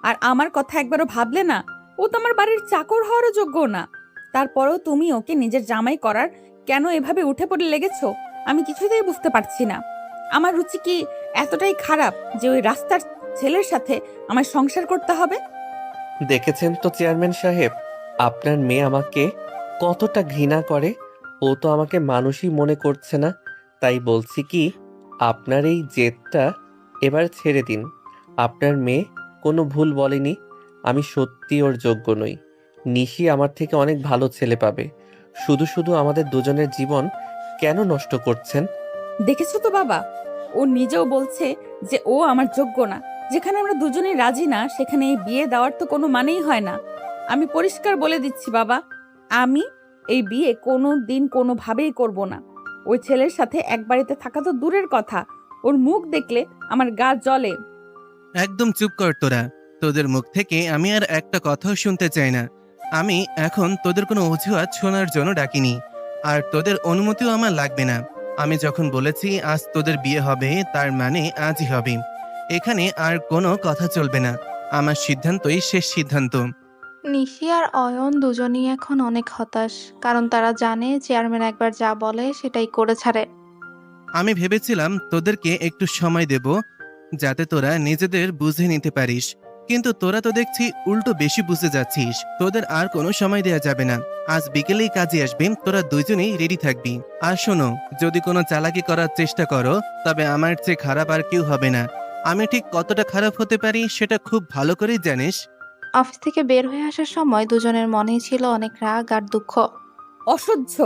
আর আমার কথা একবারও ভাবলে না? ও তো আমার বাড়ির চাকর হওয়ারও যোগ্য না। তারপরেও তুমি ওকে নিজের জামাই করার কেন এভাবে উঠে পড়ে লেগেছো? আমি কিছুতেই বুঝতে পারছি না। আমার রুচি কি এতটাই খারাপ যে ওই রাস্তার ছেলের সাথে আমার সংসার করতে হবে? দেখেছেন তো চেয়ারম্যান সাহেব, আপনার মেয়ে আমাকে কতটা ঘৃণা করে। ও তো আমাকে মানুষই মনে করছে না। তাই বলছি কি, আপনার এই জেদটা এবার ছেড়ে দিন। আপনার মেয়ে কোনো ভুল বলেনি। আমি সত্যি ওর যোগ্য নই। নিশি আমার থেকে অনেক ভালো ছেলে পাবে। শুধু শুধু আমাদের দুজনের জীবন কেন নষ্ট করছেন? দেখেছো তো বাবা, ও নিজেও বলছে যে ও আমার যোগ্য না। যেখানে আমরা দুজনেই রাজি না সেখানে এই বিয়ে দেওয়ার তো কোনো মানেই হয় না। আমি পরিষ্কার বলে দিচ্ছি বাবা, আমি এই বিয়ে কোনো দিন কোনোভাবেই করব না। ওই ছেলের সাথে এক বাড়িতে থাকা তো দূরের কথা, ওর মুখ দেখলে আমার গা জ্বলে। একদম চুপ কর তোরা। তোদের মুখ থেকে আমি আর একটা কথাও শুনতে চাই না। আমি এখন তোদের কোনো অজুহাত শোনার জন্য ডাকিনি, আর তোদের অনুমতিও আমার লাগবে না। আমি যখন বলেছি আজ তোদের বিয়ে হবে, তার মানে আজই হবে। এখানে আর কোনো কথা চলবে না। আমার সিদ্ধান্তই শেষ সিদ্ধান্ত। নিশি আর অয়ন দুজনেই এখন অনেক হতাশ, কারণ তারা জানে চেয়ারম্যান একবার যা বলে সেটাই করে ছাড়ে। আমি ভেবেছিলাম তোদেরকে একটু সময় দেব, যাতে তোরা নিজেদের বুঝে নিতে পারিস। কিন্তু তোরা তো দেখছি উল্টো বেশি বুঝে যাচ্ছিস। তোদের আর কোনো সময় দেওয়া যাবে না। আজ বিকেলেই কাজে আসবি, তোরা দুইজনেই রেডি থাকবি। আর শোনো, যদি কোনো চালাকি করার চেষ্টা করো, তবে আমার চেয়ে খারাপ আর কেউ হবে না। আমি ঠিক কতটা খারাপ হতে পারি সেটা খুব ভালো করেই জানিস। অফিস থেকে বের হয়ে আসার সময় দুজনের মনেই ছিল অনেক রাগ আর দুঃখ। অসহ্য!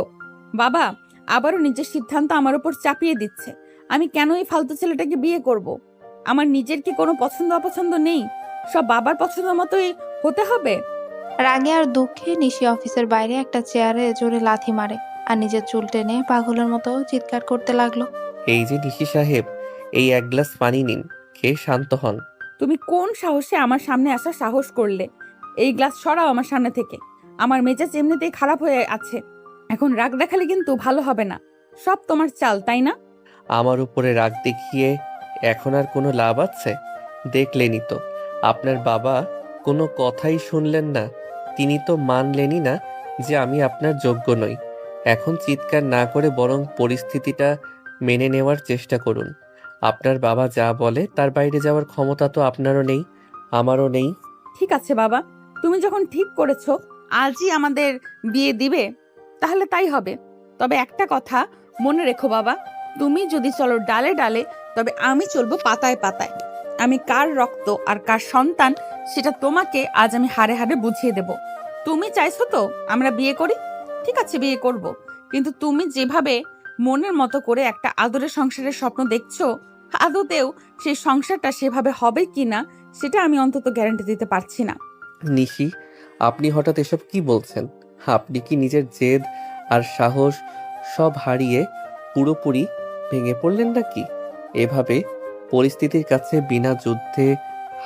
বাবা আবারও নিজের সিদ্ধান্ত আমার উপর চাপিয়ে দিচ্ছে। আমি কেন এই ফালতু ছেলেটাকে বিয়ে করব? আমার নিজের কি কোনো পছন্দ অপছন্দ নেই? সব বাবার পছন্দ মতোই হতে হবে? রাগে আর দুঃখে নিশি অফিসের বাইরে একটা চেয়ারে জোরে লাথি মারে আর নিজের চুল টেনে পাগলের মতো চিৎকার করতে লাগলো। এই যে নিশি সাহেব, এই এক গ্লাস পানি নিন, খেয়ে শান্ত হন। তুমি কোন সাহসে আমার সামনে আসার সাহস করলে? এই গ্লাস সরাও আমার সামনে থেকে। আমার মেজাজ এমনিতেই খারাপ হয়ে আছে, এখন রাগ দেখালে কিন্তু ভালো হবে না। সব তোমার চাল, তাই না? আমার উপরে রাগ দেখিয়ে এখন আর কোনো লাভ আছে? দেখলেনই তো, আপনার বাবা কোনো কথাই শুনলেন না। তিনি তো মানলেনই না যে আমি আপনার যোগ্য নই। এখন চিৎকার না করে বরং পরিস্থিতিটা মেনে নেওয়ার চেষ্টা করুন। আপনার বাবা যা বলে তার বাইরে যাওয়ার ক্ষমতা তো আপনারও নেই, আমারও নেই। ঠিক আছে বাবা, তুমি যখন ঠিক করেছো আজই আমাদের বিয়ে দিবে, তাহলে তাই হবে। তবে একটা কথা মনে রেখো বাবা, তুমি যদি চলো ডালে ডালে, তবে আমি চলবো পাতায় পাতায়। আমি কার রক্ত আর কার সন্তান সেটা তোমাকে আজ আমি হাড়ে হাড়ে বুঝিয়ে দেব। তুমি চাইছো তো আমরা বিয়ে করি, ঠিক আছে বিয়ে করব। কিন্তু তুমি যেভাবে মনের মতো করে একটা আদরের সংসারের স্বপ্ন দেখছো, আদতেও সেই সংসারটা সেভাবে হবে কিনা সেটা আমি অন্তত গ্যারান্টি দিতে পারছি না। নিশি, আপনি হঠাৎ এসব কি বলছেন? আপনি কি নিজের জেদ আর সাহস সব হারিয়ে পুরোপুরি ভেঙে পড়লেন নাকি? এভাবে পরিস্থিতির কাছে বিনা যুদ্ধে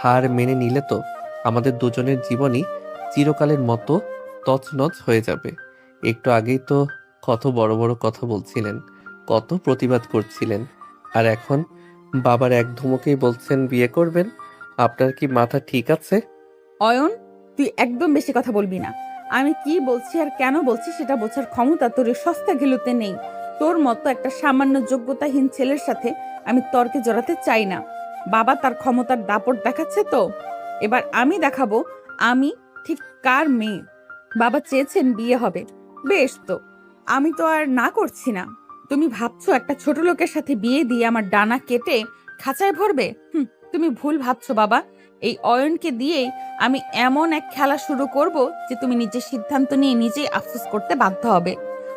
হার মেনে নিলে তো আমাদের দুজনের জীবনই চিরকালের মতো তছনছ হয়ে যাবে। একটু আগেই তো কত বড় বড় কথা বলছিলেন, কত প্রতিবাদ করছিলেন, আর এখন বাবার এক ধমকেই বলছেন বিয়ে করবেন। আপনার কি মাথা ঠিক আছে? অয়ন, তুই একদম বেশি কথা বলবি না। আমি কি বলছি আর কেন বলছি সেটা বোঝার ক্ষমতা তোর এই সস্তা গেলুতে নেই। তোর মতো একটা সামান্য যোগ্যতাহীন ছেলের সাথে আমি তর্কে জড়াতে চাই না। বাবা তার ক্ষমতার দাপট দেখাচ্ছে তো, এবার আমি দেখাবো আমি ঠিক কার মেয়ে। বাবা চেয়েছেন বিয়ে হবে, বেশ তো, আমি তো আর না করছি না। তুমি ভাবছো একটা ছোট লোকের সাথে বিয়ে দিয়ে আমার ডানা কেটে খাঁচায় ভরবে? তুমি ভুল ভাবছো বাবা। এই অয়নকে দিয়েই আমি এমন এক খেলা শুরু করব যে তুমি নিজের সিদ্ধান্ত নিয়ে নিজেই আফসোস করতে বাধ্য হবে।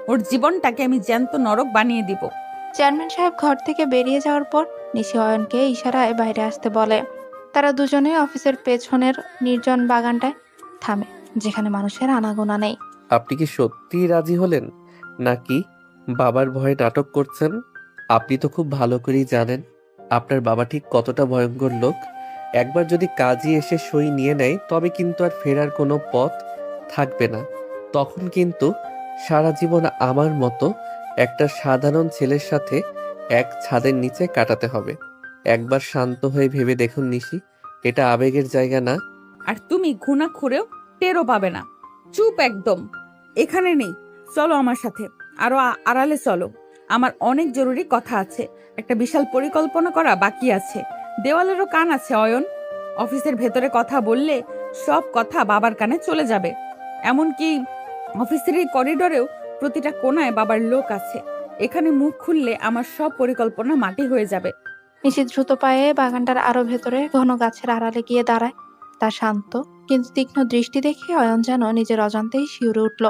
ওর জীবনটাকে আমি জ্যান্ত নরক বানিয়ে দিব। চেয়ারম্যান সাহেব ঘর থেকে বেরিয়ে যাওয়ার পর নিশি অয়নকে ইশারায় বাইরে আসতে বলে। তারা দুজনেই অফিসের পেছনের নির্জন বাগানটায় থামে, যেখানে মানুষের আনাগোনা নেই। আপনি কি সত্যিই রাজি হলেন, নাকি বাবার ভয়ে নাটক করছেন? আপনি তো খুব ভালো করেই জানেন আপনার বাবা ঠিক কতটা ভয়ঙ্কর লোক। একবার যদি কাজী এসে সই নিয়ে নেয় তবে কিন্তু আর ফেরার কোনো পথ থাকবে না। তখন কিন্তু সারা জীবন আমার মতো একটা সাধারণ ছেলের সাথে এক ছাদের নিচে কাটাতে হবে। একবার শান্ত হয়ে ভেবে দেখুন নিশি, এটা আবেগের জায়গা না, আর তুমি ঘুণাক্ষুরেও টেরও পাবে না। চুপ একদম, এখানে নেই, চলো আমার সাথে, আরো আড়ালে চলো। আমার অনেক জরুরি কথা আছে, একটা বিশাল পরিকল্পনা করা বাকি আছে। দেওয়ালেরও কান আছে অয়ন, অফিসের ভেতরে কথা বললে সব কথা বাবার কানে চলে যাবে। এমনকি অফিসের এই করিডোরেও প্রতিটা কোণায় বাবার লোক আছে। এখানে মুখ খুললে আমার সব পরিকল্পনা মাটি হয়ে যাবে। নিশি দ্রুত পায়ে বাগানটার আরো ভেতরে ঘন গাছের আড়ালে গিয়ে দাঁড়ায়। তার শান্ত কিন্তু তীক্ষ্ণ দৃষ্টি দেখে অয়ন যেন নিজের অজান্তেই শিউরে উঠল।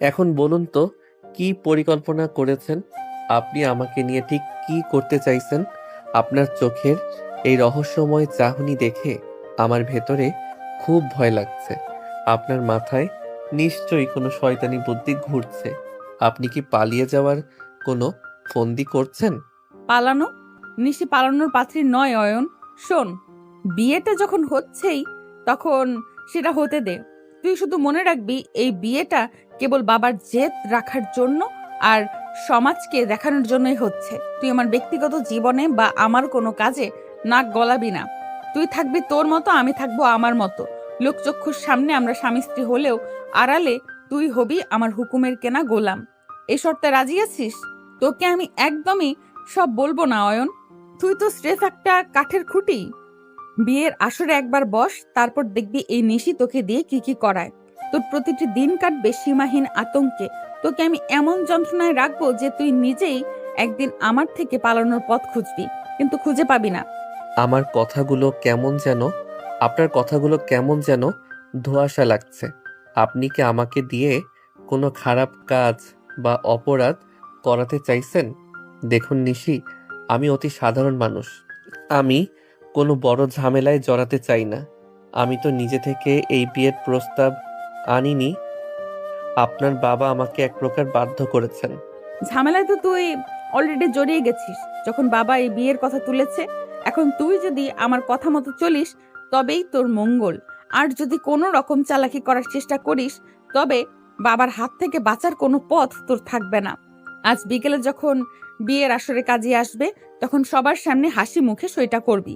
এখন বলুন তো, কি পরিকল্পনা করেছেন? আপনি আমাকে নিয়ে ঠিক কি করতে চাইছেন? আপনার চোখের এই রহস্যময় চাহনি দেখে আমার ভেতরে খুব ভয় লাগছে। আপনার মাথায় নিশ্চয়ই কোনো শয়তানি বুদ্ধি ঘুরছে। আপনি কি পালিয়ে যাওয়ার কোনো ফন্দি করছেন? পালানো? নিশি পালানোর পাত্রী নয় অয়ন। শোন, বিয়েটা যখন হচ্ছেই তখন সেটা হতে দে। তুই শুধু মনে রাখবি এই বিয়েটা কেবল বাবার জেদ রাখার জন্য আর সমাজকে দেখানোর জন্যই হচ্ছে। তুই আমার ব্যক্তিগত জীবনে বা আমার কোনো কাজে নাক গলাবি না। তুই থাকবি তোর মতো, আমি থাকবো আমার মতো। লোকচক্ষুর সামনে আমরা স্বামী স্ত্রী হলেও আড়ালে তুই হবি আমার হুকুমের কেনা গোলাম। এই শর্তে রাজি আছিস? তোকে আমি একদমই সব বলবো না অয়ন। তুই তো স্রেফ একটা কাঠের খুঁটি। বিয়ের আসরে একবার বস, তারপর দেখবি এই নিশি তোকে দিয়ে কি কি করায়। তোর প্রতিটি দিন কাটবে সীমাহীন আতঙ্কে। তোকে আমি এমন যন্ত্রণায় রাখবো যে তুই নিজেই একদিন আমার থেকে পালানোর পথ খুঁজবি, কিন্তু খুঁজে পাবি না। আমার কথাগুলো কেমন যেন আপনার কথাগুলো কেমন যেন ধোঁয়াশা লাগছে। আপনি কি আমাকে দিয়ে কোনো খারাপ কাজ বা অপরাধ করাতে চাইছেন? দেখুন নিশি, আমি অতি সাধারণ মানুষ। আমি কোনো বড় ঝামেলায় জড়াতে চাই না। আমি তো নিজে থেকে এই বিয়ের প্রস্তাব আনিনি। আপনার বাবা আমাকে এক প্রকার বাধ্য করেছেন। ঝামেলায় তো তুই অলরেডি জড়িয়ে গেছিস যখন বাবা এই বিয়ের কথা তুলেছে। এখন তুই যদি আমার কথা মতো চলিস তবেই তোর মঙ্গল। আর যদি কোনো রকম চালাকি করার চেষ্টা করিস তবে বাবার হাত থেকে বাঁচার কোনো পথ তোর থাকবে না। আজ বিকেলে যখন বিয়ের আসরে কাজে আসবে তখন সবার সামনে হাসি মুখে সইটা করবি।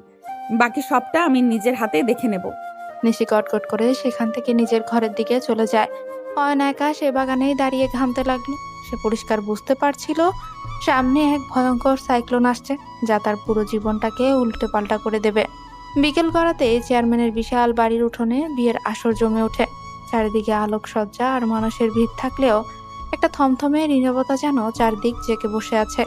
বাকি সবটা আমি নিজের হাতে দেখে নেব। নিশি কটকট করে সেখান থেকে নিজের ঘরের দিকে চলে যায়। অয়ন একা সে বাগানেই দাঁড়িয়ে ঘামতে লাগলো। সে পরিষ্কার বুঝতে পারছিল সামনে এক ভয়ঙ্কর সাইক্লোন আসছে, যা তার পুরো জীবনটাকে উল্টে পাল্টা করে দেবে। বিকেল গড়াতে চেয়ারম্যানের বিশাল বাড়ির উঠোনে বিয়ের আসর জমে ওঠে। চারিদিকে আলোকসজ্জা আর মানুষের ভিড় থাকলেও একটা থমথমে নীরবতা যেন চারদিক জেঁকে বসে আছে।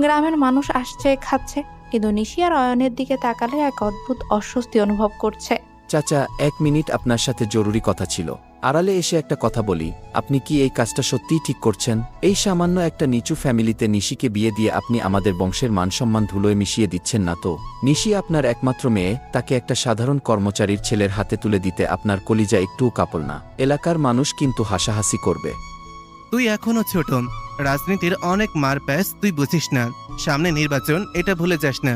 গ্রামের মানুষ আসছে খাচ্ছে, কিন্তু নিশি আর অয়নের দিকে তাকালে এক অদ্ভুত অস্বস্তি অনুভব করছে। চাচা, 1 মিনিট আপনার সাথে জরুরি কথা ছিল। আড়ালে এসে একটা কথা বলি, আপনি কি এই কাজটা সত্যিই ঠিক করছেন? এই সামান্য একটা নিচু ফ্যামিলিতে নিশিকে বিয়ে দিয়ে আপনি আমাদের বংশের মানসম্মান ধুলোয় মিশিয়ে দিচ্ছেন না তো? নিশি আপনার একমাত্র মেয়ে, তাকে একটা সাধারণ কর্মচারীর ছেলের হাতে তুলে দিতে আপনার কলিজা একটুও কাঁপল না? এলাকার মানুষ কিন্তু হাসাহাসি করবে। তুই এখনো ছোট, রাজনীতির অনেক মারপ্যাচ তুই বুঝিস না। সামনে নির্বাচন, এটা ভুলে যাস না।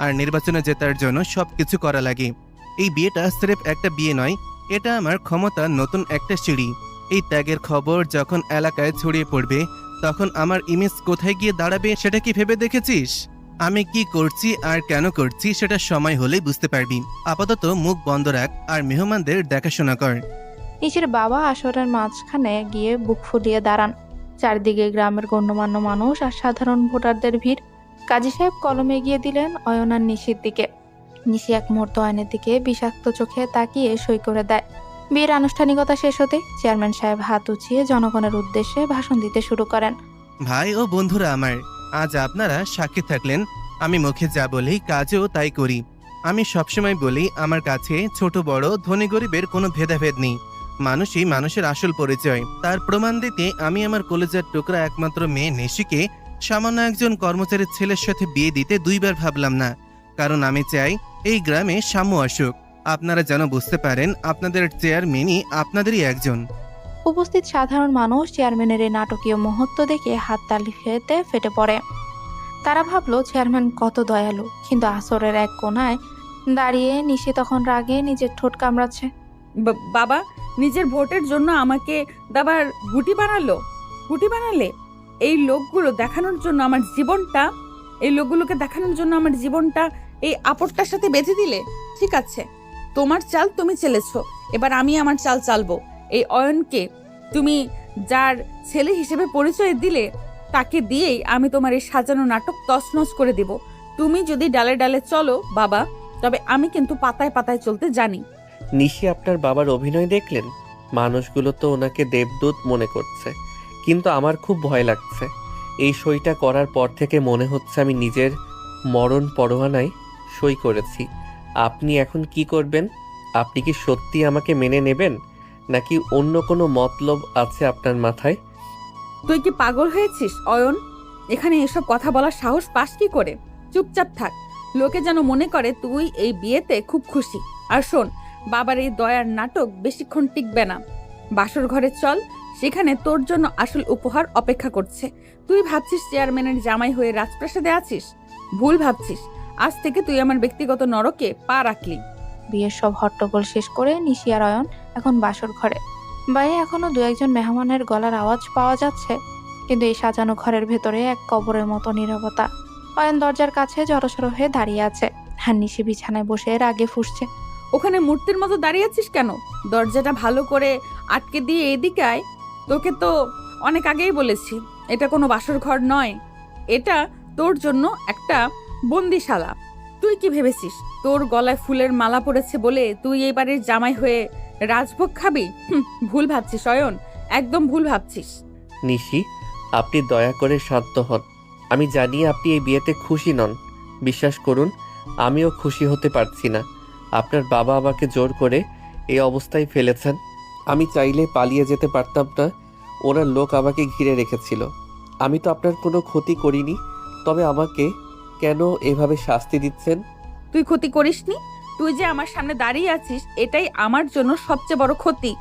আর নির্বাচনে জেতার জন্য সবকিছু করা লাগে। এই বিয়েটা স্রেফ একটা বিয়ে নয়, এটা আমার ক্ষমতা নতুন একটা সিঁড়ি। এই ত্যাগের খবর যখন এলাকায় ছড়িয়ে পড়বে তখন আমার ইমেজ কোথায় গিয়ে দাঁড়াবে সেটা কি ভেবে দেখেছিস? আমি কি করছি আর কেন করছি সেটা সময় হলেই বুঝতে পারবি। আপাতত মুখ বন্ধ রাখ আর মেহমানদের দেখাশোনা কর। নিশির বাবা আসরের মাঝখানে গিয়ে বুক ফুলিয়ে দাঁড়ান। চারদিকে গ্রামের গণ্যমান্য মানুষ আর সাধারণ ভোটারদের ভিড়। কাজী সাহেব কলম এগিয়ে দিলেন অয়ন আর নিশির দিকে। নিশি এক মুহূর্ত অয়নের দিকে বিষাক্ত চোখে তাকিয়ে সই করে দেয়। বিয়ের আনুষ্ঠানিকতা শেষ হতে চেয়ারম্যান সাহেব হাত উঁচিয়ে জনগণের উদ্দেশ্যে ভাষণ দিতে শুরু করেন। ভাই ও বন্ধুরা আমার, আজ আপনারা সাক্ষী থাকলেন। আমি মুখে যা বলি কাজেও তাই করি। আমি সবসময় বলি আমার কাছে ছোট বড় ধনী গরিবের কোনো ভেদাভেদ নেই। মানুষই মানুষের আসল পরিচয়। তার প্রমাণ দিতে আমি আমার কলেজের টুকরা একমাত্র মেয়ে নিশিকে সামান্য একজন কর্মচারীর ছেলের সাথে বিয়ে দিতে 2 বার ভাবলাম না। কারণ আমি চাই এই গ্রামে সাম্য আসুক। আপনারা যেন বুঝতে পারেন আপনাদের চেয়ারম্যানই আপনাদেরই একজন। উপস্থিত সাধারণ মানুষ চেয়ারম্যানের এই নাটকীয় মুহূর্ত দেখে হাততালি খেতে ফেটে পড়ে। তারা ভাবলো চেয়ারম্যান কত দয়ালু, কিন্তু আসরের এক কোণায় দাঁড়িয়ে নিশি তখন রাগে নিজের ঠোঁট কামড়াচ্ছে। বাবা নিজের ভোটের জন্য আমাকে দাবার গুটি বানালে। এই লোকগুলোকে দেখানোর জন্য আমার জীবনটা এই আপদটার সাথে বেঁধে দিলে। ঠিক আছে, তোমার চাল তুমি চেলেছো, এবার আমি আমার চাল চালবো। এই অয়নকে তুমি যার ছেলে হিসেবে পরিচয় দিলে, তাকে দিয়েই আমি তোমার এই সাজানো নাটক তছনছ করে দিব। তুমি যদি ডালে ডালে চলো বাবা, তবে আমি কিন্তু পাতায় পাতায় চলতে জানি। নিশি আপনার বাবার অভিনয় দেখলেন? মানুষগুলো তো ওনাকে দেবদূত মনে করছে, কিন্তু আমার খুব ভয় লাগছে। এই সইটা করার পর থেকে মনে হচ্ছে আমি নিজের মরণ পরোয়ানায় সই করেছি। আপনি এখন কি করবেন? আপনি কি সত্যি আমাকে মেনে নেবেন, নাকি অন্য কোনো মতলব আছে আপনার মাথায়? তুই কি পাগল হয়েছিস অয়ন? এখানে এসব কথা বলার সাহস পাস কি করে? চুপচাপ থাক, লোকে যেন মনে করে তুই এই বিয়েতে খুব খুশি। আর শোন, বাবার এই দয়ার নাটক বেশিক্ষণ টিকবে না। বাসর ঘরে চল, সেখানে তোর জন্য আসল উপহার অপেক্ষা করছে। তুই ভাবছিস চেয়ারম্যানের জামাই হয়ে রাজপ্রাসাদে আছিস? ভুল ভাবছিস। আজ থেকে তুই আমার ব্যক্তিগত নরকে পা রাখলি। বিয়ের সব হট্টগোল শেষ করে নিশি আর অয়ন এখন বাসর ঘরে। বাইরে এখনো দু একজন মেহমানের গলার আওয়াজ পাওয়া যাচ্ছে, কিন্তু এই সাজানো ঘরের ভেতরে এক কবরের মতো নীরবতা। অয়ন দরজার কাছে জড়সড় হয়ে দাঁড়িয়ে আছে, আর নিশি বিছানায় বসে রাগে ফুঁসছে। ওখানে মূর্তির মতো দাঁড়িয়ে আছিস কেন? দরজাটা ভালো করে আটকে দিয়ে এদিকে আয়। তোকে তো অনেক আগেই বলেছি, এটা কোনো বাসর ঘর নয়, এটা তোর জন্য একটা বন্দিশালা। তুই কি ভেবেছিস তোর গলায় ফুলের মালা পড়েছে বলে তুই এই বাড়ির জামাই হয়ে রাজভোগ খাবি? ভুল ভাবছিস অয়ন, একদম ভুল ভাবছিস। নিশি, আপনি দয়া করে শান্ত হন। আমি জানি আপনি এই বিয়েতে খুশি নন। বিশ্বাস করুন, আমিও খুশি হতে পারছি না। আপনার বাবা আমাকে জোর করে এই অবস্থায় ফেলেছেন। আমি চাইলে পালিয়ে যেতে পারতাম না, ওনার লোক আমাকে ঘিরে রেখেছিল। আমি তো আপনার কোনো ক্ষতি করিনি, তবে আমাকে কেন এভাবে শাস্তি দিচ্ছেন? তুই ক্ষতি করিসনি? তুই যে আমার সামনে দাঁড়িয়ে আছিস, এটাই আমার জন্য সবচেয়ে বড় ক্ষতি।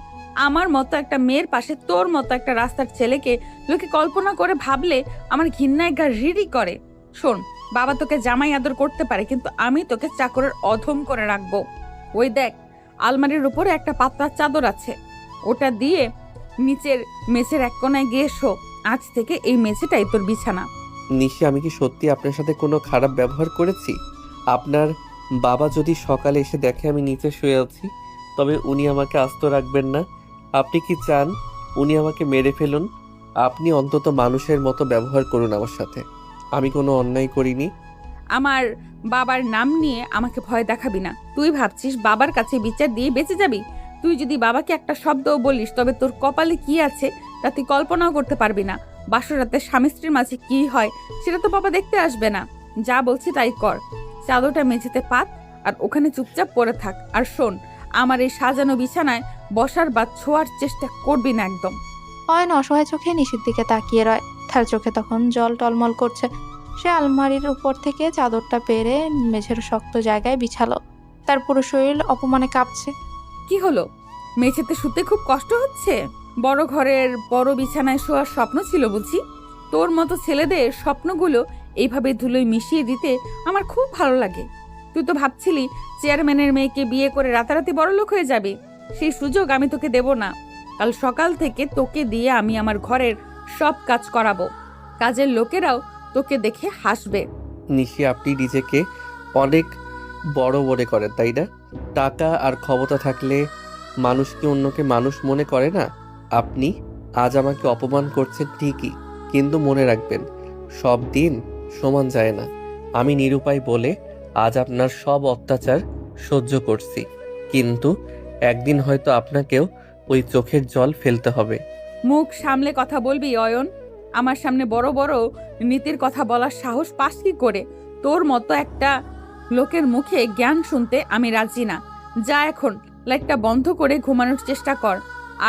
আমার মতো একটা মেয়ের পাশে তোর মতো একটা রাস্তার ছেলেকে লোকে কল্পনা করে ভাবলে আমার ঘৃণায় গা রিড়ি করে। শোন, বাবা তোকে জামাই আদর করতে পারে, কিন্তু আমি তোকে চাকরের অধম করে রাখবো। ওই দেখ, আলমারির উপরে একটা পাতলা চাদর আছে, ওটা দিয়ে নিচের মেঝের এক কোনায় গিয়ে শো। আজ থেকে এই মেঝেটাই তোর বিছানা। নিশি, আমি কি সত্যি আপনার সাথে কোনো খারাপ ব্যবহার করেছি? আপনার বাবা যদি সকালে এসে দেখে আমি নিচে শুয়ে আছি, তবে উনি আমাকে আস্ত রাখবেন না। আপনি কি চান উনি আমাকে মেরে ফেলুন? আপনি অন্তত মানুষের মতো ব্যবহার করুন আমার সাথে। আমি কোনো অন্যায় করিনি। আমার বাবার নাম নিয়ে আমাকে ভয় দেখাবি না। তুই ভাবছিস বাবার কাছে বিচার দিয়ে বেঁচে যাবি? তুই যদি বাবাকে একটা শব্দও বলিস, তবে তোর কপালে কি আছে তা তুই কল্পনাও করতে পারবি না। বাসরাতে স্বামী স্ত্রীর মাঝে কি হয় সেটা তো বাবা দেখতে আসবে না। যা বলছি তাই কর, চাদরটা মেঝেতে পাত আর ওখানে চুপচাপ পড়ে থাক। আর শোন, আমার এই সাজানো বিছানায় বসার বা ছোঁয়ার চেষ্টা করবি না একদম। অয়ন অসহায় চোখে নিশির দিকে তাকিয়ে রয়। তার চোখে তখন জল টলমল করছে। সে আলমারির উপর থেকে চাদরটা পেরে মেঝের শক্ত জায়গায় বিছালো। তার পুরো শরীর অপমানে কাঁপছে। কি হলো? মেঝেতে শুতে খুব কষ্ট হচ্ছে? বড় ঘরের বড় বিছানায় শোয়ার স্বপ্ন ছিল বুঝি? তোর মতো ছেলেদের স্বপ্নগুলো এইভাবে ধুলোয় মিশিয়ে দিতে আমার খুব ভালো লাগে। তুই তো ভাবছিলি চেয়ারম্যানের মেয়েকে বিয়ে করে রাতারাতি বড়লোক হয়ে যাবে। সেই সুযোগ আমি তোকে দেব না। কাল সকাল থেকে তোকে দিয়ে আমি আমার ঘরের সব কাজ করাবো। কাজের লোকেরাও তোকে দেখে হাসবে। নিশি, আপনি নিজেকে অনেক বড় মনে করেন, তাই না? টাকা আর ক্ষমতা থাকলে মানুষ কি অন্যকে মানুষ মনে করে না? আপনি আজ আমাকে অপমান করছেন ঠিকই, কিন্তু মনে রাখবেন, সব দিন সমান যায় না। আমি নিরুপায় বলে আজ আপনার সব অত্যাচার সহ্য করছি, কিন্তু একদিন হয়তো আপনাকেও ওই চোখের জল ফেলতে হবে। মুখ সামলে কথা বলবি অয়ন। আমার সামনে বড় বড় নীতির কথা বলার সাহস পাস কি করে? তোর মতো একটা লোকের মুখে জ্ঞান শুনতে আমি রাজি না। যা এখন লাইটটা বন্ধ করে ঘুমানোর চেষ্টা কর,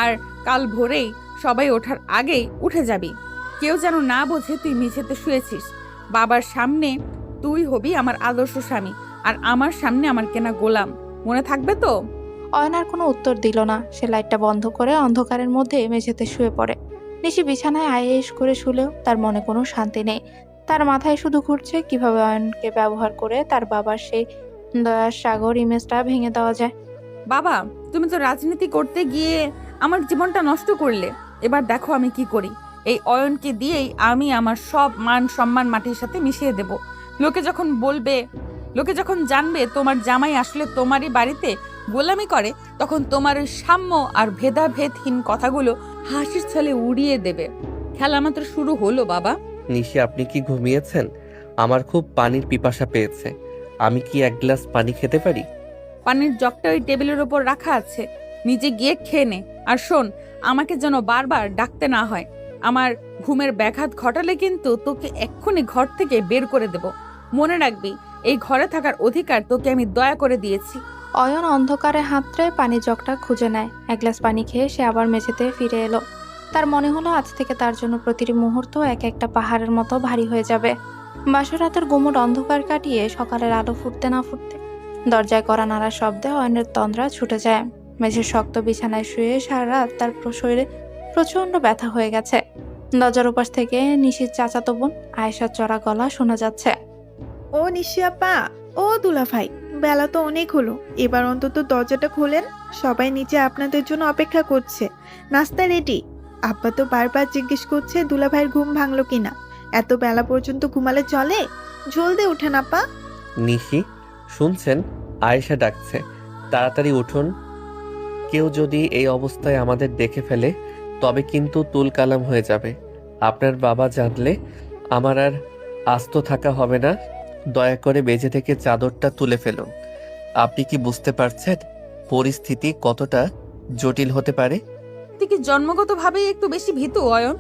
আর কাল ভোরেই সবাই ওঠার আগেই উঠে যাবি। কেউ যেন না বোঝে তুই মেঝেতে শুয়েছিস। বাবার সামনে তুই হবি আমার আদর্শ স্বামী, আর আমার সামনে আমার কেনা গোলাম। মনে থাকবে তো? অয়ন আর কোনো উত্তর দিল না। সে লাইটটা বন্ধ করে অন্ধকারের মধ্যে মেঝেতে শুয়ে পড়ে। নিশি বিছানায় আয়েশ করে শুলেও তার মনে কোনো শান্তি নেই। তার মাথায় শুধু ঘুরছে কিভাবে অয়নকে ব্যবহার করে তার বাবার সেই দয়ার সাগর ইমেজটা ভেঙে দেওয়া যায়। বাবা, তুমি তো রাজনীতি করতে গিয়ে আমার জীবনটা নষ্ট করলে। এবার দেখো আমি কি করি। এই অয়নকে দিয়েই আমি আমার সব মান সম্মান মাটির সাথে মিশিয়ে দেব। লোকে যখন জানবে তোমার জামাই আসলে তোমারই বাড়িতে গোলামি করে, তখন তোমার ওই সাম্য আর ভেদাভেদহীন কথাগুলো হাসির ছলে উড়িয়ে দেবে। খেলা মাত্র শুরু হলো বাবা। নিশি, আপনি কি ঘুমিয়েছেন? আমার খুব পানির পিপাসা পেয়েছে। আমি কি এক গ্লাস পানি খেতে পারি? পানির জগটা ওই টেবিলের ওপর রাখা আছে, নিজে গিয়ে খেয়ে নে। আর শোন, আমাকে যেন বারবার ডাকতে না হয়। আমার ঘুমের ব্যাঘাত ঘটালে কিন্তু তোকে এক্ষুনি ঘর থেকে বের করে দেব। মনে রাখবি, এই ঘরে থাকার অধিকার তোকে আমি দয়া করে দিয়েছি। অয়ন অন্ধকারে হাতড়ে পানির জগটা খুঁজে নেয়। এক গ্লাস পানি খেয়ে সে আবার মেঝেতে ফিরে এলো। তার মনে হলো আজ থেকে তার জন্য প্রতিটি মুহূর্ত এক একটা পাহাড়ের মতো ভারী হয়ে যাবে। বাসর রাতের গুমট অন্ধকার কাটিয়ে সকালের আলো ফুটতে না ফুটতে দরজায় কড়া নাড়ার শব্দে অয়নের তন্দ্রা ছুটে যায়। মেঝের শক্ত বিছানায় শুয়ে সারা রাত তার শরীরে প্রচন্ড ব্যথা হয়ে গেছে। দরজার উপাস থেকে নিশির চাচাতো বোন আয়েশার চড়া গলা শোনা যাচ্ছে। ও নিশি আপা, ও দুলা ভাই, বেলা তো অনেক হলো, এবার অন্তত দরজাটা খোলেন। সবাই নিচে আপনাদের জন্য অপেক্ষা করছে। নাস্তা রেডি। আব্বা তো বারবার জিজ্ঞেস করছে দুলা ভাইয়ের ঘুম ভাঙলো কিনা। এত বেলা পর্যন্ত ঘুমালে চলে? জলদি উঠেন আপা। নিশি, শুনছেন? আয়েশা ডাকছে, তাড়াতাড়ি উঠুন। কেউ যদি এই অবস্থায় আমাদের দেখে ফেলে তবে কিন্তু তুল কালাম হয়ে যাবে। আপনার বাবা জানলে আমার আর আস্ত থাকা হবে না। দয়া করে মেঝে থেকে চাদরটা তুলে ফেলুন। আপনি কি বুঝতে পারছেন পরিস্থিতি কতটা জটিল হতে পারে? তুই কি জন্মগতভাবেই একটু বেশি ভীতু অয়ন?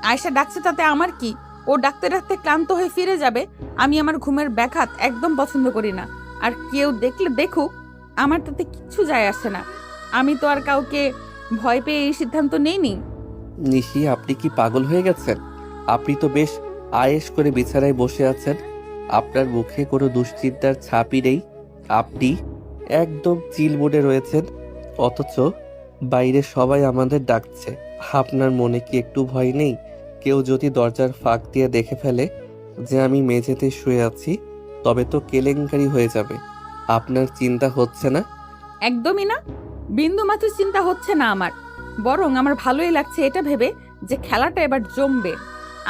আয়েশা ডাকছে তাতে আমার কি? ও ডাকতে ডাকতে ক্লান্ত হয়ে ফিরে যাবে। আমি আমার ঘুমের ব্যাঘাত একদম পছন্দ করি না। আর কেউ দেখলে দেখুক, আমার তাতে কিচ্ছু যায় আসে না। আমি তো আর কাউকে ভয় পেয়ে এই সিদ্ধান্ত নেইনি। নিশি, আপনি কি পাগল হয়ে গেছেন? আপনি তো বেশ আয়েশ করে বিছানায় বসে আছেন। আপনার মুখে কোনো দুশ্চিন্তার ছাপই নেই। আপনি একদম চিল মোডে রয়েছেন, অথচ বাইরে সবাই আমাদের ডাকছে। আপনার মনে কি একটু ভয় নেই? কেউ যদি দরজার ফাঁক দিয়ে দেখে ফেলে যে আমি মেঝেতে শুয়ে আছি, তবে তো কেলেঙ্কারি হয়ে যাবে। আপনার চিন্তা হচ্ছে না? একদমই না, বিন্দু মাত্র চিন্তা হচ্ছে না আমার। বরং আমার ভালোই লাগছে এটা ভেবে যে খেলাটা এবার জমবে।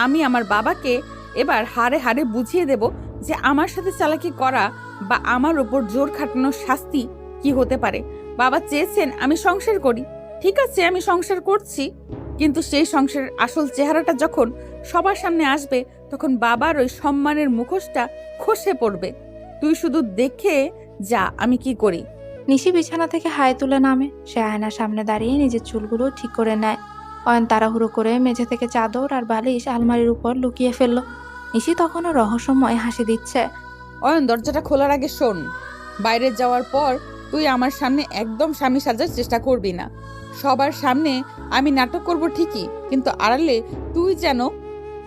আমি আমার বাবাকে এবার হাড়ে হাড়ে বুঝিয়ে দেব যে আমার সাথে চালাকি করা বা আমার উপর জোর খাটানোর শাস্তি কি হতে পারে। বাবা চেয়েছেন আমি সংসার করি, ঠিক আছে, আমি সংসার করছি। কিন্তু সেই সংসারের আসল চেহারাটা যখন সবার সামনে আসবে, তখন বাবার ওই সম্মানের মুখোশটা খসে পড়বে। তুই শুধু দেখে যা আমি কি করি। নিশি বিছানা থেকে হাই তুলে নামে। সে আয়নার সামনে দাঁড়িয়ে নিজের চুলগুলো ঠিক করে নেয়। অয়ন তাড়াহুড়ো করে মেঝে থেকে চাদর আর বালিশ আলমারির উপর লুকিয়ে ফেলল। নিশি তখনও রহস্যময় হাসি দিচ্ছে। অয়ন, দরজাটা খোলার আগে শোন, বাইরে যাওয়ার পর তুই আমার সামনে একদম স্বামী সাজার চেষ্টা করবি না। সবার সামনে আমি নাটক করব ঠিকই, কিন্তু আড়ালে তুই যেন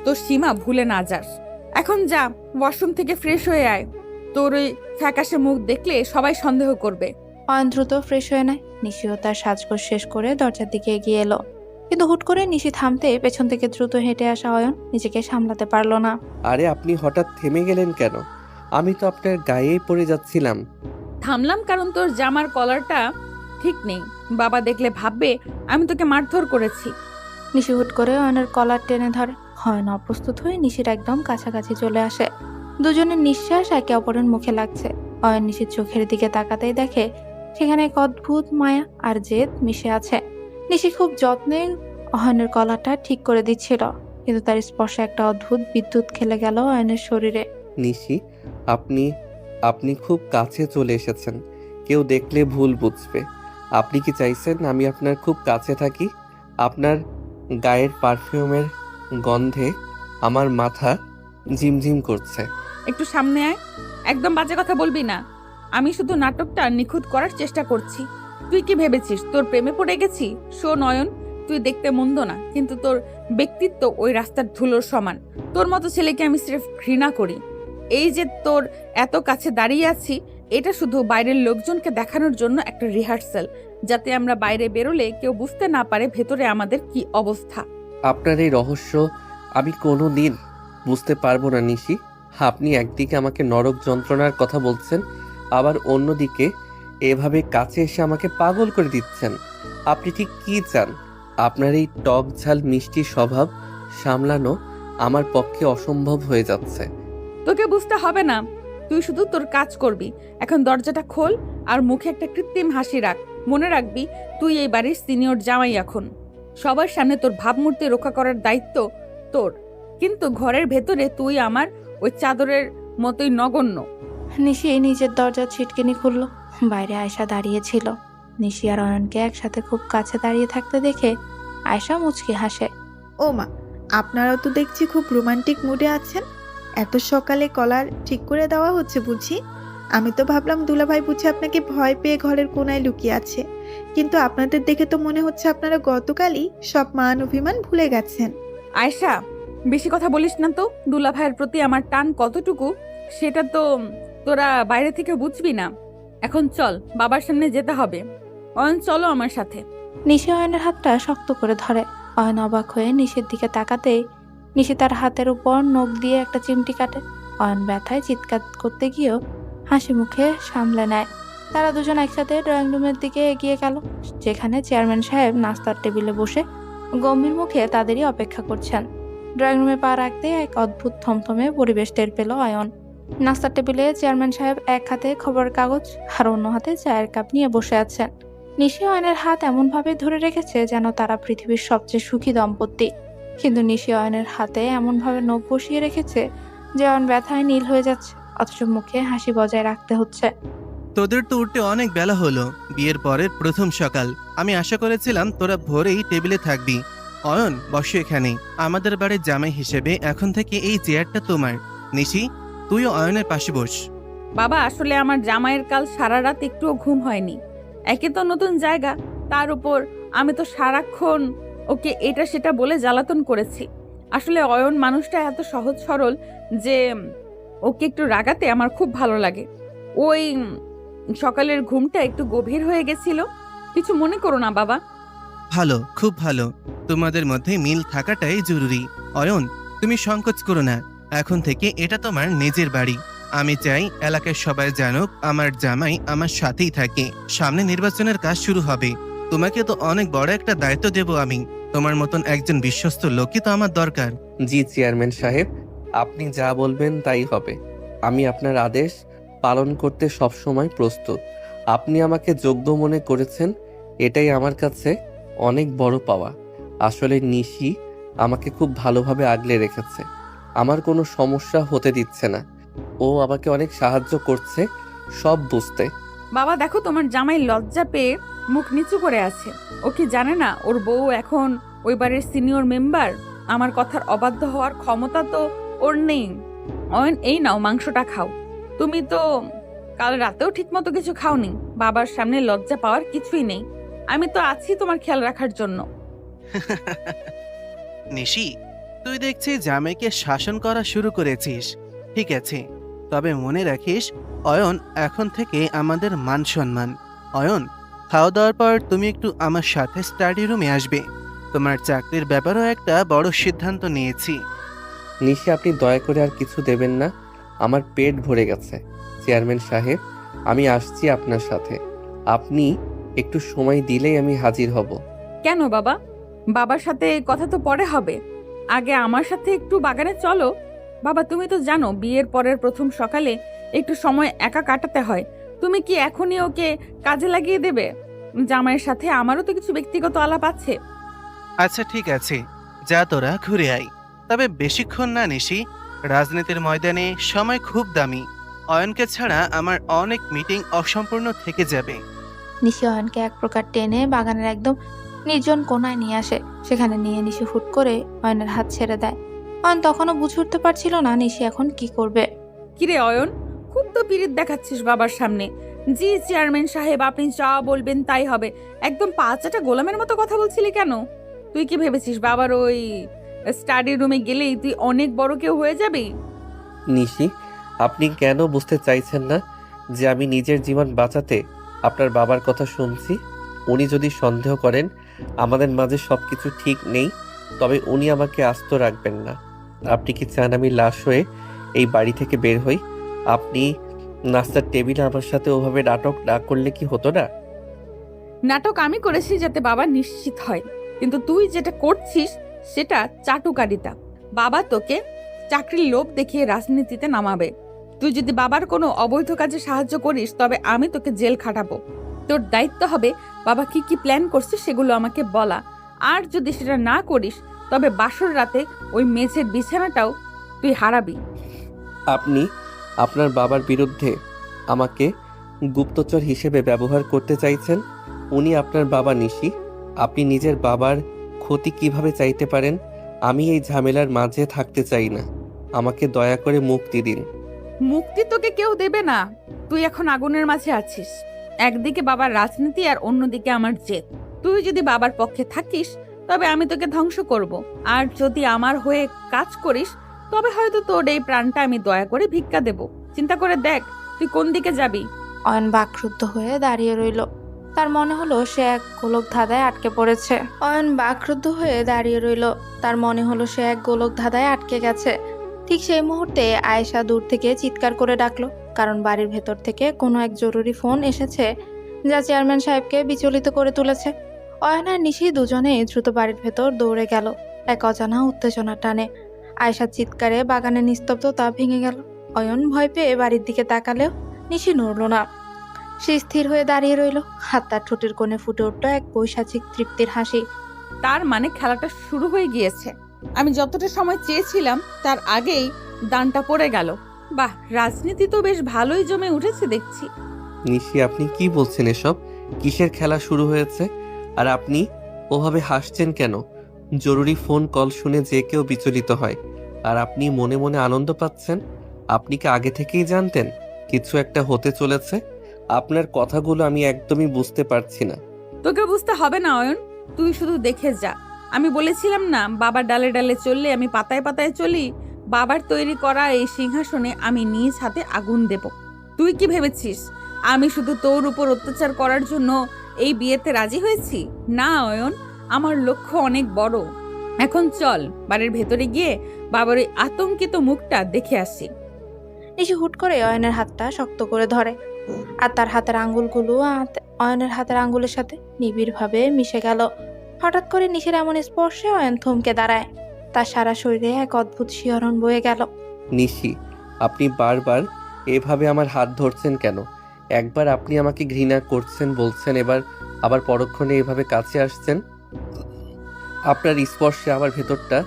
তোর সীমা ভুলে না যাস। এখন যা, ওয়াশরুম থেকে ফ্রেশ হয়ে আয়। তোর ওই ফ্যাকাশে মুখ দেখলে সবাই সন্দেহ করবে। অয়ন দ্রুত ফ্রেশ হয়ে নেয়। নিশিও তার সাজগোজ শেষ করে দরজার দিকে এগিয়ে এলো। কিন্তু হুট করে নিশি থামতে পেছন থেকে দ্রুত হেঁটে আসা অয়ন নিজেকে সামলাতে পারলো না। আরে, আপনি হঠাৎ থেমে গেলেন কেন? আমি তো আপনার গায়েই পড়ে যাচ্ছিলাম। থামলাম কারণ তোর জামার কলারটা ঠিক নেই। বাবা দেখলে ভাববে আমি তোকে মারধর করেছি। নিশি হুট করে অয়নের কলার টেনে ধরে। অয়ন অপ্রস্তুত হয়ে নিশির একদম কাছাকাছি চলে আসে। দুজনের নিঃশ্বাস একে অপরের মুখে লাগছে। অয়ন নিশির চোখের দিকে তাকাতেই দেখে সেখানে এক অদ্ভুত মায়া আর জেদ মিশে আছে। নিশি খুব যত্নে অয়নের কলারটা ঠিক করে দিচ্ছিল, কিন্তু তার স্পর্শে একটা অদ্ভুত বিদ্যুৎ খেলে গেল অয়নের শরীরে। নিশি, আপনি খুব কাছে চলে এসেছেন। কেউ দেখলে ভুল বুঝবে। আপনি কি চাইছেন আমি আপনার খুব কাছে থাকি? আপনার গায়ের পারফিউমের গন্ধে আমার মাথা ঝিমঝিম করছে। একটু সামনে আয়, একদম বাজে কথা বলবি না। আমি শুধু নাটকটা নিখুঁত করার চেষ্টা করছি। তুই কি ভেবেছিস তোর প্রেমে পড়ে গেছি? শোন অয়ন, তুই দেখতে মন্দ না, কিন্তু তোর ব্যক্তিত্ব ওই রাস্তার ধুলোর সমান। তোর মতো ছেলেকে আমি সির্ফ ঘৃণা করি। এই যে তোর এত কাছে দাঁড়িয়ে আছি, এটা শুধু বাইরের লোকজনকে দেখানোর জন্য একটা রিহার্সাল, যাতে আমরা বাইরে বেরোলে কেউ বুঝতে না পারে ভেতরে আমাদের কি অবস্থা। আপনার এই রহস্য আমি কোনো দিন বুঝতে পারবো না নিশি। আপনি একদিকে আমাকে নরক যন্ত্রণার কথা বলছেন, আবার অন্যদিকে এভাবে কাছে এসে আমাকে পাগল করে দিচ্ছেন। আপনি ঠিক কি চান? আপনার এই টক ঝাল মিষ্টি স্বভাব সামলানো আমার পক্ষে অসম্ভব হয়ে যাচ্ছে। তোকে বুঝতে হবে না, তুই শুধু তোর কাজ করবি। এখন দরজাটা খোল আর মুখে একটা কৃত্রিম হাসি রাখ। মনে রাখবি তুই এই বাড়ির সিনিয়র জামাই। এখন সবার সামনে তোর ভাবমূর্তি রক্ষা করার দায়িত্ব তোর, কিন্তু ঘরের ভেতরে তুই আমার ওই চাদরের মতোই নগণ্য। নিশি নিজের দরজার ছিটকিনি খুলল। বাইরে আয়শা দাঁড়িয়ে ছিল। নিশি আর অয়নকে একসাথে খুব কাছে দাঁড়িয়ে থাকতে দেখে আয়শা মুচকি হাসে। ও মা, আপনারাও তো দেখছি খুব রোমান্টিক মুডে আছেন। এত সকালে কলার ঠিক করে দেওয়া হচ্ছে বুঝি? আমি তো ভাবলাম দুলাভাই বুঝি আপনাকে ভয় পেয়ে ঘরের কোনায় লুকিয়ে আছে, কিন্তু আপনাদের দেখে তো মনে হচ্ছে আপনারা গতকালই সব মান অভিমান ভুলে গেছেন। আয়শা, বেশি কথা বলিস না তো। দুলা ভাইয়ের প্রতি আমার টান কতটুকু সেটা তো তোরা বাইরে থেকে বুঝবি না। এখন চল, বাবার সামনে যেতে হবে। অয়ন, চলো আমার সাথে। নিশি অয়নের হাতটা শক্ত করে ধরে। অয়ন অবাক হয়ে নিশির দিকে তাকাতেই নিশি তার হাতের উপর নখ দিয়ে একটা চিমটি কাটে। অয়ন ব্যথায় চিৎকার করতে গিয়েও হাসি মুখে সামলে নেয়। তারা দুজন একসাথে ড্রয়িং রুমের দিকে এগিয়ে গেল, যেখানে চেয়ারম্যান সাহেব নাস্তার টেবিলে বসে গম্ভীর মুখে তাদেরই অপেক্ষা করছেন। ড্রয়িং রুমে পা রাখতে এক অদ্ভুত থমথমে পরিবেশ টের পেল অয়ন। নাস্তার টেবিলে চেয়ারম্যান সাহেব এক হাতে খবরের কাগজ আর অন্য হাতে চায়ের কাপ নিয়ে বসে আছেন। নিশি অয়নের হাত এমনভাবে ধরে রেখেছে যেন তারা পৃথিবীর সবচেয়ে সুখী দম্পতি, কিন্তু নিশি অয়নের হাতে এমনভাবে নখ বসিয়ে রেখেছে যে অয়ন ব্যথায় নীল হয়ে যাচ্ছে, অথচ মুখে হাসি বজায় রাখতে হচ্ছে। তোদের তো উঠতে অনেক বেলা হলো। বিয়ের পরের প্রথম সকাল। আমি আশা করেছিলাম তোরা ভোরেই টেবিলে থাকবি। অয়ন, বসো এখানে। আমাদের বাড়ির জামাই হিসেবে এখন থেকে এই চেয়ারটা তোমার। নিশি, তুইও অয়নের পাশে বস। বাবা, আসলে আমার জামাইয়ের কাল সারা রাত একটুও ঘুম হয়নি। একে তো নতুন জায়গা, তার উপর আমি তো সারাক্ষণ ওকে এটা সেটা বলে জ্বালাতন করেছি। আসলে অয়ন মানুষটা এত সহজ সরল যে ওকে একটু রাগাতে আমার খুব ভালো লাগে। ওই সকালের ঘুমটা একটু গভীর হয়ে গেছিল। কিছু মনে করো না বাবা। ভালো, খুব ভালো। তোমাদের মধ্যে মিল থাকাটাই জরুরি। অয়ন, তুমি সংকোচ করো না। এখন থেকে এটা তোমার নিজের বাড়ি। আমি চাই এলাকার সবাই জানুক আমার জামাই আমার সাথেই থাকে। সামনে নির্বাচনের কাজ শুরু হবে। তোমাকে তো অনেক বড় একটা দায়িত্ব দেব আমি। তোমার মতন একজন বিশ্বস্ত লোকই তো আমার দরকার। জি চেয়ারম্যান সাহেব, আপনি যা বলবেন তাই হবে। আমি আপনার আদেশ পালন করতে সবসময় প্রস্তুত। আপনি আমাকে যোগ্য মনে করেছেন, এটাই আমার কাছে অনেক বড় পাওয়া। আসলে নিশি আমাকে খুব ভালোভাবে আগলে রেখেছে, আমার কোনো সমস্যা হতে দিচ্ছে না। ও আমাকে অনেক সাহায্য করছে সব বুঝতে। বাবা দেখো, তোমার জামাই লজ্জা পেয়ে মুখ নিচু করে আছে। ও কি জানে না ওর বউ এখন ওই বাড়ির সিনিয়র মেম্বার? আমার কথার অবাধ্য হওয়ার ক্ষমতা তো ওর নেই। অয়ন, এই নাও, মাংসটা খাও। তুমি তো কাল রাতেও ঠিক মতো কিছু খাওনি। বাবার সামনে লজ্জা পাওয়ার কিছুই নেই। আমি তো আছি তোমার খেয়াল রাখার জন্য। নিশি, তুই দেখছি জামাইকে শাসন করা শুরু করেছিস। ঠিক আছে, তবে মনে রাখিস অয়ন এখন থেকে আমাদের মান সম্মান। অয়ন, খাওয়া দাওয়ার পর তুমি একটু আমার সাথে স্টাডি রুমে আসবে। তোমার চাকরির ব্যাপারেও একটা বড় সিদ্ধান্ত নিয়েছি। নিশি, আপনি দয়া করে আর কিছু দেবেন না, আমার পেট ভরে গেছে। চেয়ারম্যান সাহেব, আমি আসছি আপনার সাথে। আপনি একটু সময় দিলেই আমি হাজির হব। কেন বাবা? বাবার সাথে কথা তো পরে হবে, আগে আমার সাথে একটু বাগানে চলো। বাবা, তুমি তো জানো বিয়ের পরের প্রথম সকালে একটু সময় একা কাটাতে হয়। তুমি কি এখনই ওকে কাজে লাগিয়ে দেবে? জামাইয়ের সাথে আমারও তো কিছু ব্যক্তিগত আলাপ আছে। আচ্ছা ঠিক আছে, যা তোরা ঘুরে আয়। তবে বেশিক্ষণ না নিশি, রাজনীতির ময়দানে সময় খুব দামি। অয়নকে ছাড়া আমার অনেক মিটিং অসম্পূর্ণ থেকে যাবে। নিশি অয়নকে এক প্রকার টেনে বাগানের একদম নির্জন কোনায় নিয়ে আসে। সেখানে নিয়ে নিশি হুট করে অয়নের হাত ছেড়ে দেয়। অয়ন তখনও বুঝে উঠতে পারছিল না নিশি এখন কি করবে। কিরে অয়ন, খুব তো পিরিত দেখাচ্ছিস বাবার সামনে। জি চেয়ারম্যান সাহেব, আপনি যা বলবেন তাই হবে। একদম পাঁচটা গোলামের মতো কথা বলছিলি কেন? তুই কি ভেবেছিস বাবার ওই স্টাডি রুমে গেলেই তুই অনেক বড় কেউ হয়ে যাবি? নিশি, আপনি কেন বুঝতে চাইছেন না যে আমি নিজের জীবন বাঁচাতে আপনার বাবার কথা শুনছি? উনি যদি সন্দেহ করেন আমাদের মাঝে সবকিছু ঠিক নেই, তবে উনি আমাকে আস্ত রাখবেন না। আপনি কি চান আমি লাশ হয়ে এই বাড়ি থেকে বের হই? আপনি নাস্তার টেবিলে আমার সাথে ওভাবে নাটক না করলে কি হতো না? নাটক আমি করেছি যাতে বাবা নিশ্চিত হয়, কিন্তু তুই যেটা করছিস সেটা চাটুকারিতা। বাবা তোকে চাকরির লোভ দেখিয়ে রাজনীতিতে নামাবে। তুই যদি বাবার কোনো অবৈধ কাজে সাহায্য করিস তবে আমি তোকে জেল খাটাবো। তোর দায়িত্ব হবে বাবা কি কি প্ল্যান করছে সেগুলো আমাকে বলা। আর যদি সেটা না করিস তবে বাসর রাতে ওই মেঝের বিছানাটাও তুই হারাবি। আপনি আপনার বাবার বিরুদ্ধে আমাকে গুপ্তচর হিসেবে ব্যবহার করতে চাইছেন। উনি আপনার বাবা নিশি। আপনি নিজের বাবার ক্ষতি কিভাবে চাইতে পারেন? আমি এই ঝামেলার মাঝে থাকতে চাই না। আমাকে দয়া করে মুক্তি দিন। মুক্তি তোকে কেউ দেবে না। তুই এখন আগুনের মাঝে আছিস। একদিকে বাবার রাজনীতি আর অন্যদিকে আমার জেদ। তুই যদি বাবার পক্ষে থাকিস তবে আমি তোকে ধ্বংস করব, আর যদি আমার হয়ে কাজ করিস তবে হয়তো তোর এই প্রাণটা আমি দয়া করে ভিক্ষা দেব। চিন্তা করে দেখ তুই কোন দিকে যাবি। অয়ন বাকরুদ্ধ হয়ে দাঁড়িয়ে রইল। তার মনে হলো সে এক গোলক ধাঁধায় আটকে পড়েছে। অয়ন বাকরুদ্ধ হয়ে দাঁড়িয়ে রইল। তার মনে হলো সে এক গোলক ধাঁধায় আটকে গেছে। ঠিক সেই মুহূর্তে আয়েশা দূর থেকে চিৎকার করে ডাকলো, কারণ বাড়ির ভেতর থেকে কোনো এক জরুরি ফোন এসেছে যা চেয়ারম্যান সাহেবকে বিচলিত করে তুলেছে। অয়ন আর নিশি দুজনেই দ্রুত বাড়ির ভেতর দৌড়ে গেল এক অজানা উত্তেজনা টানে। আয়েশার চিৎকারে বাগানের নিস্তব্ধতা ভেঙে গেল। অয়ন ভয় পেয়ে বাড়ির দিকে তাকালেও নিশি নড়ল না। সে স্থির হয়ে দাঁড়িয়ে রইল। হাত তার ঠোঁটের কোণে ফুটে উঠল এক পৈশাচিক তৃপ্তির হাসি। তার মানে খেলাটা শুরু হয়ে গিয়েছে। আমি যতটা সময় চেয়েছিলাম তার আগেই দানটা পড়ে গেল। বাহ, রাজনীতি তো বেশ ভালোই জমে উঠেছে দেখছি। নিশি, আপনি কি বলছেন এসব? কিসের খেলা শুরু হয়েছে? আর আপনি ওভাবে হাসছেন কেন? জরুরি ফোন কল শুনে যে কেউ বিচলিত হয়, আর আপনি মনে মনে আনন্দ পাচ্ছেন। আপনি কি আগে থেকেই জানতেন কিছু একটা হতে চলেছে? আপনার কথাগুলো আমি একদমই বুঝতে পারছি না। তোকে বুঝতে হবে না অয়ন, তুই শুধু দেখে যা। আমি বলেছিলাম না বাবার ডালে ডালে চললে আমি পাতায় পাতায় চলি। বাবার তৈরি করা এই সিংহাসনে আমি নিজ হাতে আগুন দেব। তুই কি ভেবেছিস আমি শুধু তোর উপর অত্যাচার করার জন্য এই বিয়েতে রাজি হয়েছি? না অয়ন, আমার লক্ষ্য অনেক বড়। এখন চল বাড়ির ভেতরে গিয়ে বাবার ওই আতঙ্কিত মুখটা দেখে আসি। নিশি হুট করে অয়নের হাতটা শক্ত করে ধরে, আর তার হাতের আঙ্গুলগুলো অয়নের হাতের আঙ্গুলের সাথে নিবিড়ভাবে মিশে গেল। হঠাৎ করে নিশির এমন স্পর্শে অয়ন থমকে দাঁড়ায়। তার সারা শরীরে এক অদ্ভুত শিহরণ বয়ে গেল। নিশি, আপনি বারবার এভাবে আমার হাত ধরছেন কেন? একবার আপনি আমাকে ঘৃণা করছেন বলছেন, এবার আবার পরক্ষণে এভাবে কাছে আসছেন। আপনার স্পর্শে আমার ভেতরটা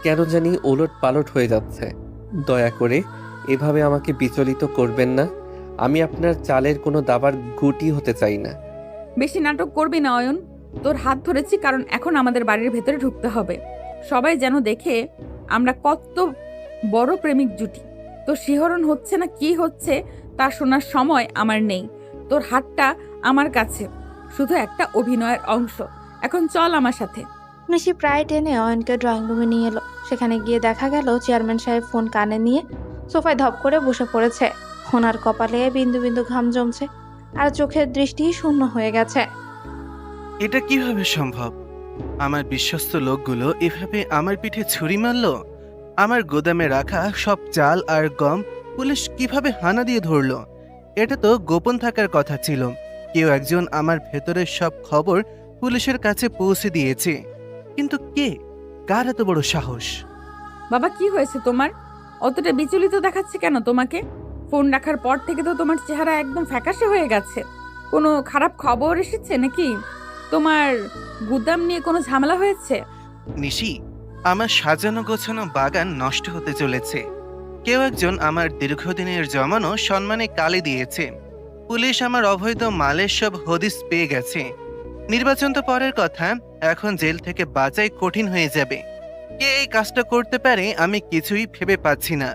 কেন জানি ওলট পালট হয়ে যাচ্ছে। দয়া করে এভাবে আমাকে বিচলিত করবেন না। আমি আপনার চালের কোনো দাবার গুটি হতে চাই না। বেশি নাটক করবি না অয়ন। তোর হাত ধরেছি কারণ এখন আমাদের বাড়ির ভেতরে ঢুকতে হবে। সবাই যেন দেখে আমরা কত বড় প্রেমিক জুটি। তোর শিহরণ হচ্ছে না কি হচ্ছে তা শোনার সময় আমার নেই। তোর হাতটা আমার কাছে শুধু একটা অভিনয়ের অংশ। এখন চল আমার সাথে। নিশি প্রায় টেনে অয়নকে ড্রয়িং রুমে নিয়ে এলো। সেখানে গিয়ে দেখা গেল চেয়ারম্যান সাহেব ফোন কানে নিয়ে সোফায় ধপ করে বসে পড়েছে। ওনার কপালে বিন্দু বিন্দু ঘাম জমছে, আর চোখের দৃষ্টি শূন্য হয়ে গেছে। এটা কিভাবে সম্ভব? আমার বিশ্বস্ত লোকগুলো এভাবে আমার পিঠে ছুরি মারলো? আমার গোদামে রাখা সব চাল আর গম পুলিশ কিভাবে হানা দিয়ে ধরলো? এটা তো গোপন থাকার কথা ছিল। কেউ একজন আমার ভেতরের সব খবর পুলিশের কাছে পৌঁছে দিয়েছে, কিন্তু কে? কার এত বড় সাহস? বাবা কি হয়েছে তোমার? অতটা বিচলিত দেখাচ্ছে কেন তোমাকে? ফোন রাখার পর থেকে তো তোমার চেহারা একদম ফ্যাকাশে হয়ে গেছে। কোনো খারাপ খবর এসেছে নাকি? তোমার গুদাম নিয়ে কোনো ঝামেলা হয়েছে? নিশি, আমার সাজানো গোছানো বাগান নষ্ট হতে চলেছে। কেউ একজন আমার দীর্ঘদিনের জমানো সম্মানে কালি দিয়েছে। পুলিশ আমার অবৈধ মালের সব হদিস পেয়ে গেছে। নির্বাচন তো পরের কথা, এখন জেল থেকে বাঁচাই কঠিন হয়ে যাবে। কে এই কাজটা করতে পারে আমি কিছুই ভেবে পাচ্ছি না।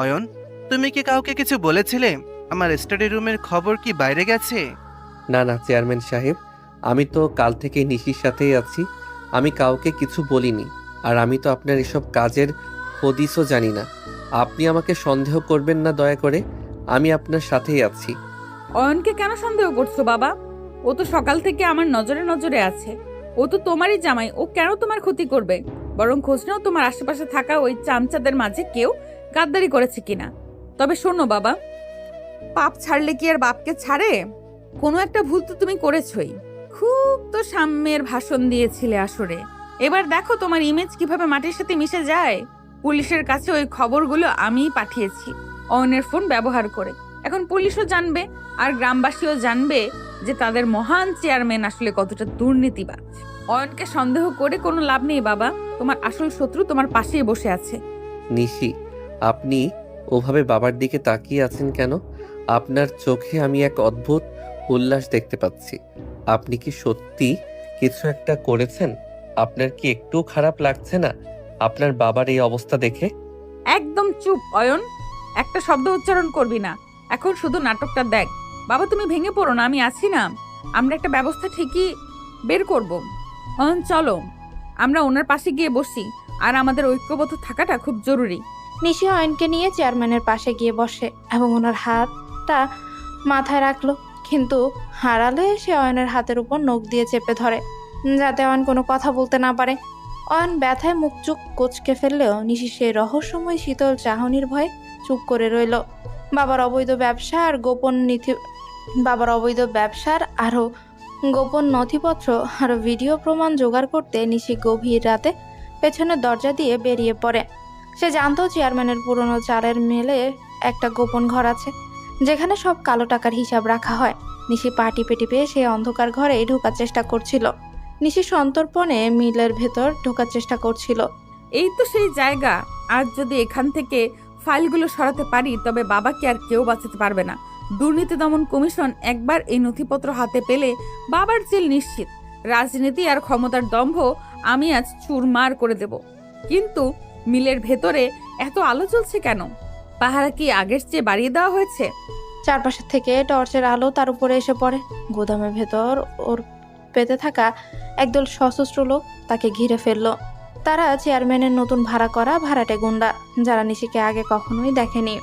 অয়ন, তুমি কি কাউকে কিছু বলেছিলে? আমার স্টাডি রুমের খবর কি বাইরে গেছে? না না চেয়ারম্যান সাহেব, আমি তো কাল থেকে নিশির সাথেই আছি। আমি কাউকে কিছু বলিনি। আর আমি তো আপনার এসব কাজের হদিসও জানি না। আপনি আমাকে সন্দেহ করবেন না দয়া করে। আমি আপনার সাথেই আছি। অয়নকে কেন সন্দেহ করছো বাবা? ও তো সকাল থেকে আমার নজরে নজরে আছে। ও তো তোমারই জামাই, ও কেন তোমার ক্ষতি করবে? বরং খোঁজ নাও তোমার আশেপাশে থাকা ওই চামচাদের মাঝে কেউ গাদ্দারি করেছে কিনা। তবে শোনো বাবা, পাপ ছাড়লে কি আর বাপকে ছাড়ে? কোনো একটা ভুল তো তুমি করেছই। খুব তো সাম্যের ভাষণ দিয়েছিলে আসরে। এবার দেখো তোমার ইমেজ কিভাবে মাটির সাথে মিশে যায়। পুলিশের কাছে ওই খবরগুলো আমিই পাঠিয়েছি। অয়নের ফোন ব্যবহার করে। এখন পুলিশও জানবে আর গ্রামবাসীও জানবে যে তাদের মহান চেয়ারম্যান আসলে কতটা দুর্নীতিবাজ। অয়নকে সন্দেহ করে কোনো লাভ নেই বাবা, তোমার আসল শত্রু তোমার পাশেই বসে আছে। নিশি, আপনি ওভাবে বাবার দিকে তাকিয়ে আছেন কেন? আপনার চোখে আমি এক অদ্ভুত উল্লাস দেখতে পাচ্ছি। আপনি কি সত্যি কিছু একটা করেছেন? আপনার কি একটু খারাপ লাগছে না আপনার বাবার এই অবস্থা দেখে? একদম চুপ অয়ন, একটা শব্দ উচ্চারণ করবি না। এখন শুধু নাটকটা দেখ। বাবা তুমি ভেঙে পড়ো না, আমি আছি না। আমরা একটা ব্যবস্থা ঠিকই বের করব। অয়ন চলো আমরা ওনার পাশে গিয়ে বসি, আর আমাদের ঐক্যবদ্ধ থাকাটা খুব জরুরি। নিশি অয়নকে নিয়ে চেয়ারম্যানের পাশে গিয়ে বসে এবং ওনার হাতটা মাথায় রাখলো, কিন্তু হারালে সে অয়নের হাতের উপর নখ দিয়ে চেপে ধরে যাতে অয়ন কোনো কথা বলতে না পারে। অয়ন ব্যথায় মুখ চুপ কুঁচকে ফেললেও নিশি সেই রহস্যময় শীতল চাহনির ভয়ে চুপ করে রইল। বাবার অবৈধ ব্যবসার আরও গোপন নথিপত্র আর ভিডিও প্রমাণ জোগাড় করতে নিশি গভীর রাতে পেছনের দরজা দিয়ে বেরিয়ে পড়ে। সে জানতো চেয়ারম্যানের পুরনো চালের মেলে একটা গোপন ঘর আছে যেখানে সব কালো টাকার হিসাব রাখা হয়। নিশি পা টিপে টিপে সেই অন্ধকার ঘরে ঢোকার চেষ্টা করছিল। নিশি সন্তর্পণে মিলের ভেতর ঢোকার চেষ্টা করছিল। এই তো সেই জায়গা। আজ যদি এখান থেকে ফাইলগুলো সরাতে পারি তবে বাবাকে আর কেউ বাঁচাতে পারবে না। দুর্নীতি দমন কমিশন একবার এই নথিপত্র হাতে পেলে বাবার জেল নিশ্চিত। রাজনীতি আর ক্ষমতার দম্ভ আমি আজ চুরমার করে দেব। কিন্তু মিলের ভেতরে এত আলো জ্বলছে কেন? পাহারা কি আগের চেয়ে বাড়িয়ে দেওয়া হয়েছে? চারপাশে থেকে টর্চের আলো তার উপরে এসে পড়ে। গোদামের ভেতর ওর পেতে থাকা একদল সশস্ত্র লোক তাকে ঘিরে ফেললো। তারা চেয়ারম্যানের নতুন ভাড়া করা ভাড়াটে গুন্ডা, যারা নিশিকে আগে কখনোই দেখেনি।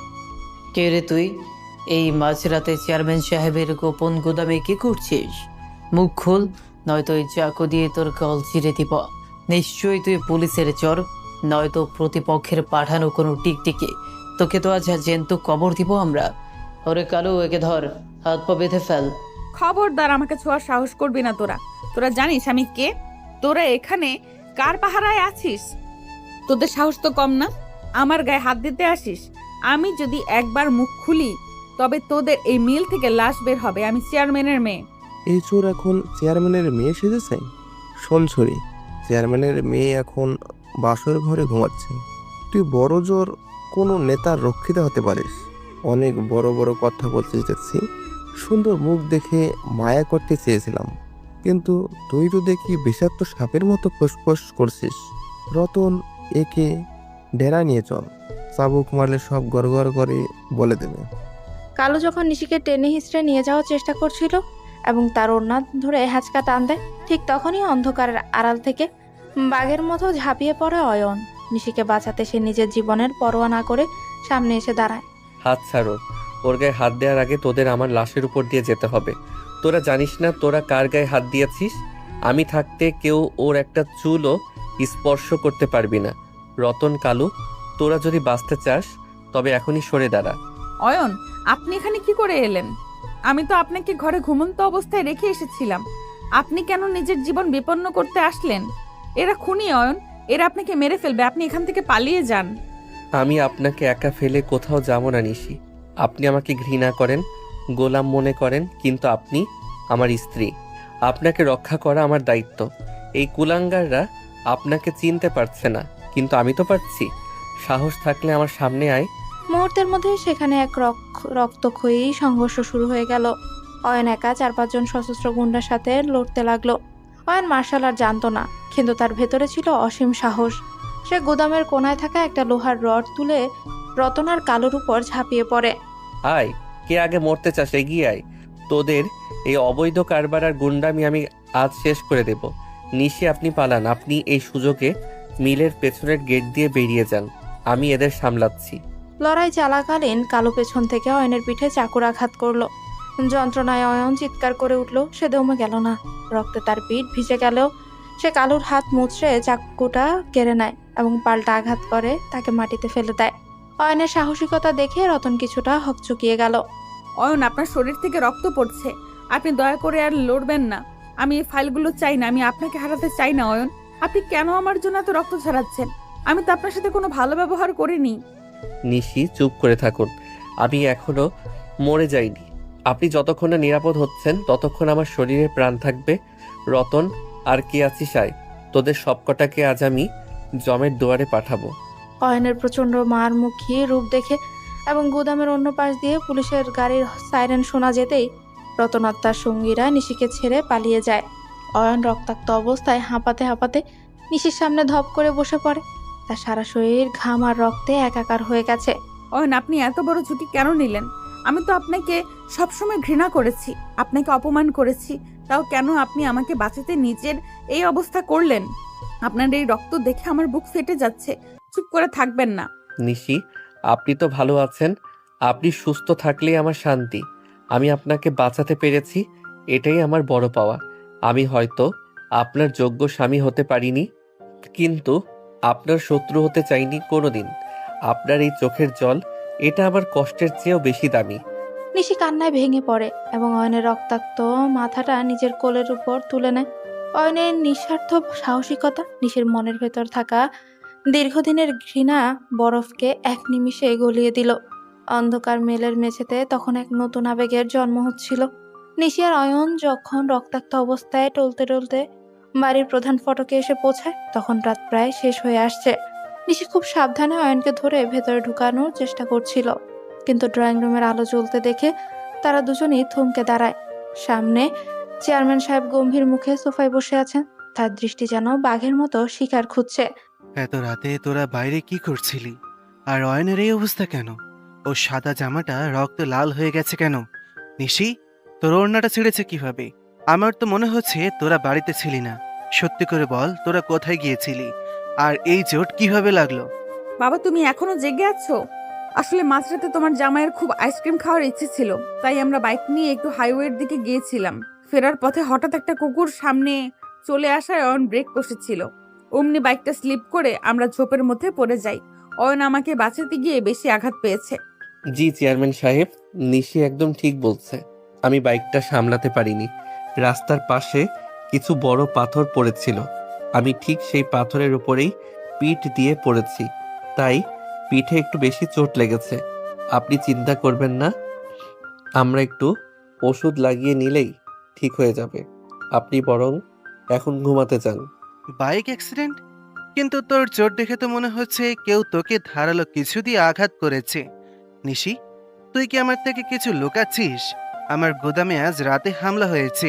কে রে তুই? এই মাঝরাতে চেয়ারম্যান সাহেবের গোপন গুদামে কি করছিস? মুখ খোল, নয়তো এই চাকু দিয়ে তোর কল চিরে দিব। নিশ্চয়ই তুই পুলিশের চর, নয়তো প্রতিপক্ষের পাঠানো কোনো টিকটিকি। তোকে তো আজ জ্যান্ত কবর দিব আমরা। ওরে কালু, একে ধর, হাত পা বেঁধে ফেল। খবরদার, আমাকে ছোঁয়ার সাহস করবি না। তোরা জানিস আমি কে? তোরা এখানে কার পাহারায় আছিস? তোদের সাহস তো কম না, আমার গায়ে হাত দিতে আসিস। আমি যদি একবার মুখ খুলি তবে তোদের এই মিল থেকে লাশ বের হবে। আমি চেয়ারম্যানের মেয়ে। এই চোর এখন চেয়ারম্যানের মেয়ে সেজেছে? শোন ছড়ি, চেয়ারম্যানের মেয়ে এখন বাসর ঘরে ঘুমাচ্ছে। তুই বড় জোর কোনো নেতার রক্ষিতা হতে পারিস। অনেক বড় বড় কথা বলতে দেখছি। সুন্দর মুখ দেখে মায়া করতে চেয়েছিলাম, কিন্তু তুই তো দেখি বিষাক্ত সাপের মতো ফোসফোস করছিস। রতন, একে ডেরা নিয়ে চল, চাবুক মারলে সব গড়গড় করে বলে দেবে। কালু যখন নিশিকে টেনে হিঁচড়ে নিয়ে যাওয়ার চেষ্টা করছিল এবং তার ওড়না ধরে হ্যাঁচকা টান দেয়, ঠিক তখনই অন্ধকারের আড়াল থেকে বাঘের মতো ঝাঁপিয়ে পড়ে অয়ন। নিশিকে বাঁচাতে সে নিজের জীবনের পরোয়া না করে সামনে এসে দাঁড়ায়। হাত ছাড়ো। ওর গায়ে হাত দেওয়ার আগে তোদের আমার লাশের উপর দিয়ে যেতে হবে। তোরা জানিস না তোরা কার গায়ে হাত দিয়েছিস? আমি থাকতে কেউ ওর একটা চুলও স্পর্শ করতে পারবি না। রতন, কালু, তোরা যদি বাঁচতে চাস তবে এখনই সরে দাঁড়া। অয়ন, আপনি এখানে কি করে এলেন? আমি তো আপনাকে ঘরে ঘুমন্ত অবস্থায় রেখে এসেছিলাম। আপনি কেন নিজের জীবন বিপন্ন করতে আসলেন? এরা খুনি অয়ন, এরা আপনাকে মেরে ফেলবে। আপনি এখান থেকে পালিয়ে যান। আমি আপনাকে একা ফেলে কোথাও যাব না নিশি। আপনি আমাকে ঘৃণা করেন, গোলাম মনে করেন, কিন্তু আপনি আমার স্ত্রী। আপনাকে রক্ষা করা আমার দায়িত্ব। এই কুলাঙ্গাররা আপনাকে চিনতে পারছে না, কিন্তু আমি তো পারছি। সাহস থাকলে আমার সামনে আয়। মুহূর্তের মধ্যে সেখানে এক রক্তক্ষয়ী সংঘর্ষ শুরু হয়ে গেল। অয়ন একা 4-5 জন সশস্ত্র গুন্ডার সাথে লড়তে লাগলো। অয়ন মার্শাল আর্ট জানতো না, কিন্তু তার ভেতরে ছিল অসীম সাহস। সে গোদামের কোনায় থাকা একটা লোহার রড তুলে রতন আর কালুর উপর ঝাঁপিয়ে পড়ে। আয়, কে আগে মরতে চাস এগিয়ে আয়। তোদের এই অবৈধ কারবার আর গুন্ডামি আমি আজ শেষ করে দেব। নিশি, আপনি পালান। আপনি এই সুযোগে মিলের পেছনের গেট দিয়ে বেরিয়ে যান। আমি এদের সামলাচ্ছি। লড়াই চালাকালীন কালু পেছন থেকে অয়নের পিঠে চাকুর আঘাত করলো। যন্ত্রণায় অয়ন চিৎকার করে উঠল। সে দমে গেল না। রক্তে তার পিঠ ভিজে গেলেও সে কালুর হাত মুচড়ে চাকুটা কেড়ে নেয় এবং পাল্টা আঘাত করে তাকে মাটিতে ফেলে দেয়। অয়নের সাহসিকতা দেখে রতন কিছুটা হকচকিয়ে গেল। অয়ন, আপনার শরীর থেকে রক্ত পড়ছে। আপনি দয়া করে আর লড়বেন না। আমি এই ফাইলগুলো চাই না। আমি আপনাকে হারাতে চাই না। অয়ন, আপনি কেন আমার জন্য এত রক্ত ঝরাচ্ছেন? আমি তো আপনার সাথে কোনো ভালো ব্যবহার করিনি। নিশি, চুপ করে থাকুন। আমি এখনো মরে যাইনি। আপনি যতক্ষণ না নিরাপদ হচ্ছেন ততক্ষণ আমার শরীরে প্রাণ থাকবে। রতন আর কে আছিস আয়, তোদের সবকটাকে আজ আমি জমের দুয়ারে পাঠাবো। অয়নের প্রচণ্ড মারমুখী রূপ দেখে এবং গুদামের অন্য পাশ দিয়ে পুলিশের গাড়ির সাইরেন শোনা যেতেই রতন আর তার সঙ্গীরা নিশিকে ছেড়ে পালিয়ে যায়। অয়ন রক্তাক্ত অবস্থায় হাঁপাতে হাঁপাতে নিশির সামনে ধপ করে বসে পড়ে। তার সারা শরীর ঘাম আর রক্তে একাকার হয়ে গেছে। অয়ন, আপনি এত বড় ঝুঁকি কেন নিলেন? আমি তো আপনাকে সবসময় ঘৃণা করেছি, আপনাকে অপমান করেছি, তাও কেন আপনি আমাকে বাঁচাতে নিজের এই অবস্থা করলেন? আপনার এই রক্ত দেখে আমার বুক ফেটে যাচ্ছে। চুপ করে থাকবেন না। নিশি, আপনি তো ভালো আছেন। আপনি সুস্থ থাকলেই আমার শান্তি। আমি আপনাকে বাঁচাতে পেরেছি, এটাই আমার বড় পাওয়া। আমি হয়তো আপনার যোগ্য স্বামী হতে পারিনি, কিন্তু আপনার শত্রু হতে চাইনি কোনোদিন। আপনার এই চোখের জল, এটা আমার কষ্টের চেয়েও বেশি দামি। নিশি কান্নায় ভেঙে পড়ে এবং অয়নের রক্তাক্ত মাথাটা নিজের কোলের উপর তুলে নেয়। অয়নের নিঃস্বার্থ সাহসিকতা নিশির মনের ভেতর থাকা দীর্ঘদিনের ঘৃণা বরফকে এক নিমিষে গলিয়ে দিল। অন্ধকার মেলের মেঝেতে তখন এক নতুন আবেগের জন্ম হচ্ছিল। নিশি আর অয়ন যখন রক্তাক্ত অবস্থায় টলতে টলতে বাড়ির প্রধান ফটকে এসে পৌঁছায়, তখন রাত প্রায় শেষ হয়ে আসছে। নিশি খুব সাবধানে অয়নকে ধরে ভেতরে ঢুকানোর চেষ্টা করছিল, কিন্তু ড্রয়িং রুমের আলো জ্বলতে দেখে তারা দুজনেই থমকে দাঁড়ায়। সামনে চেয়ারম্যান সাহেব গম্ভীর মুখে সোফায় বসে আছেন। তার দৃষ্টি যেন বাঘের মতো শিকার খুঁজছে। এত রাতে তোরা বাইরে কি করছিলি? আর অয়নের এই অবস্থা কেন? ও সাদা জামাটা রক্ত লাল হয়ে গেছে কেন? নিশি, তোর ওড়নাটা ছিঁড়েছে কিভাবে? আমার তো মনে হচ্ছে তোরা বাড়িতে ছিলি না। সত্যি করে বল, তোরা কোথায় গিয়েছিলি? আর এই চোট কিভাবে লাগলো? বাবা, তুমি এখনো জেগে আছো? আসলে মাঝরাতে তোমার জামাইয়ের খুব আইসক্রিম খাওয়ার ইচ্ছে ছিল, তাই আমরা বাইক নিয়ে একটু হাইওয়ের দিকে গিয়েছিলাম। ফেরার পথে হঠাৎ একটা কুকুর সামনে চলে আসায় অয়ন ব্রেক কষেছিল। অমনি বাইকটা স্লিপ করে আমরা ঝোপের মধ্যে পড়ে যাই। অয়ন আমাকে বাঁচাতে গিয়ে বেশি আঘাত পেয়েছে। জি চেয়ারম্যান সাহেব, নিশি একদম ঠিক বলছে। আমি বাইকটা সামলাতে পারিনি। রাস্তার পাশে কিছু বড় পাথর পড়েছিল, আমি ঠিক সেই পাথরের উপরেই পিঠ দিয়ে পড়েছি, তাই পিঠে একটু বেশি চোট লেগেছে। আপনি চিন্তা করবেন না, আমরা একটু ওষুধ লাগিয়ে নিলেই ঠিক হয়ে যাবে। আপনি বরং এখন ঘুমাতে যান। Bike accident? কিন্তু তোর চোট দেখে তো মনে হচ্ছে কেউ তোকে ধারালো কিছু দিয়ে আঘাত করেছে। নিশি, তুই কি আমার থেকে কিছু লুকাচ্ছিস? আমার গোদামে আজ রাতে হামলা হয়েছে,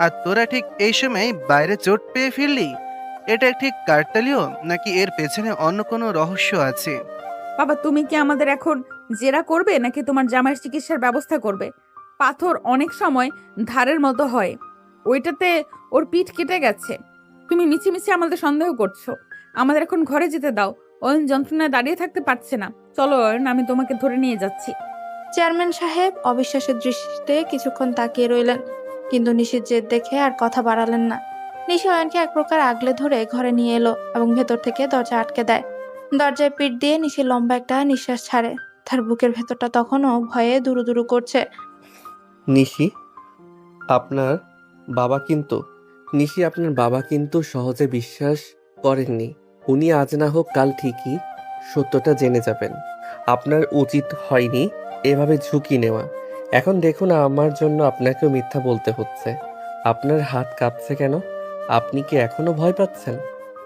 আর তোরা ঠিক এই সময় বাইরে চোট পেয়ে ফিরলি। এটা ঠিক কাকতালীয়, নাকি এর পেছনে অন্য কোনো রহস্য আছে? বাবা, তুমি কি আমাদের এখন জেরা করবে নাকি তোমার জামাইয়ের চিকিৎসার ব্যবস্থা করবে? পাথর অনেক সময় ধারের মতো হয়, ওইটাতে ওর পিঠ কেটে গেছে। তুমি মিছিমিছি আমাদের সন্দেহ করছো। আমাদের এখন ঘরে যেতে দাও। অয়ন যন্ত্রণায় দাঁড়িয়ে থাকতে পারছে না। চলো অয়ন, আমি তোমাকে ধরে নিয়ে যাচ্ছি। চেয়ারম্যান সাহেব অবিশ্বাসের দৃষ্টিতে কিছুক্ষণ তাকিয়ে রইলেন, কিন্তু নিশির জেদ দেখে আর কথা বাড়ালেন না। নিশি অয়নকে এক প্রকার আগলে ধরে ঘরে নিয়ে এলো এবং ভেতর থেকে দরজা আটকে দেয়। দরজায় পিঠ দিয়ে নিশি লম্বা একটা নিঃশ্বাস ছাড়ে। তার বুকের ভেতরটা তখনও ভয়ে দুরু দুরু করছে। নিশি, আপনার বাবা কিন্তু নিশি আপনার বাবা কিন্তু সহজে বিশ্বাস করেননি। উনি আজ না হোক কাল ঠিকই সত্যটা জেনে যাবেন। আপনার উচিত হয়নি এভাবে ঝুঁকি নেওয়া। এখন দেখুন, আমার জন্য আপনাকেও মিথ্যা বলতে হচ্ছে। আপনার হাত কাঁপছে কেন? আপনি কি এখনো ভয় পাচ্ছেন?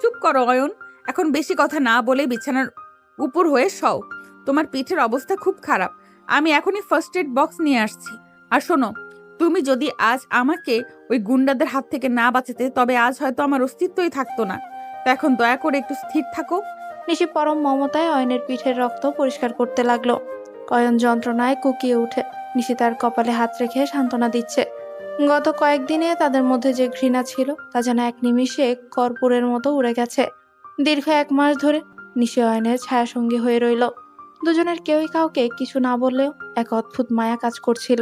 চুপ করো অয়ন, এখন বেশি কথা না বলে বিছানার উপর হয়ে শও। তোমার পিঠের অবস্থা খুব খারাপ। আমি এখনই ফার্স্ট এড বক্স নিয়ে আসছি। আর শোনো, তুমি যদি আজ আমাকে ওই গুন্ডাদের হাত থেকে না বাঁচাতে, তবে আজ হয়তো আমার অস্তিত্বই থাকতো না। তো এখন দয়া করে একটু স্থির থাকো। নিশি পরম মমতায় অয়নের পিঠের রক্ত পরিষ্কার করতে লাগলো। অয়ন যন্ত্রণায় কুকিয়ে উঠে। নিশি তার কপালে হাত রেখে সান্ত্বনা দিচ্ছে। গত কয়েকদিনে তাদের মধ্যে যে ঘৃণা ছিল তা যেন এক নিমিষে কর্পূরের মতো উড়ে গেছে। দীর্ঘ 1 মাস ধরে নিশি অয়নের ছায়াসঙ্গী হয়ে রইল। দুজনের কেউই কাউকে কিছু না বললেও এক অদ্ভুত মায়া কাজ করছিল।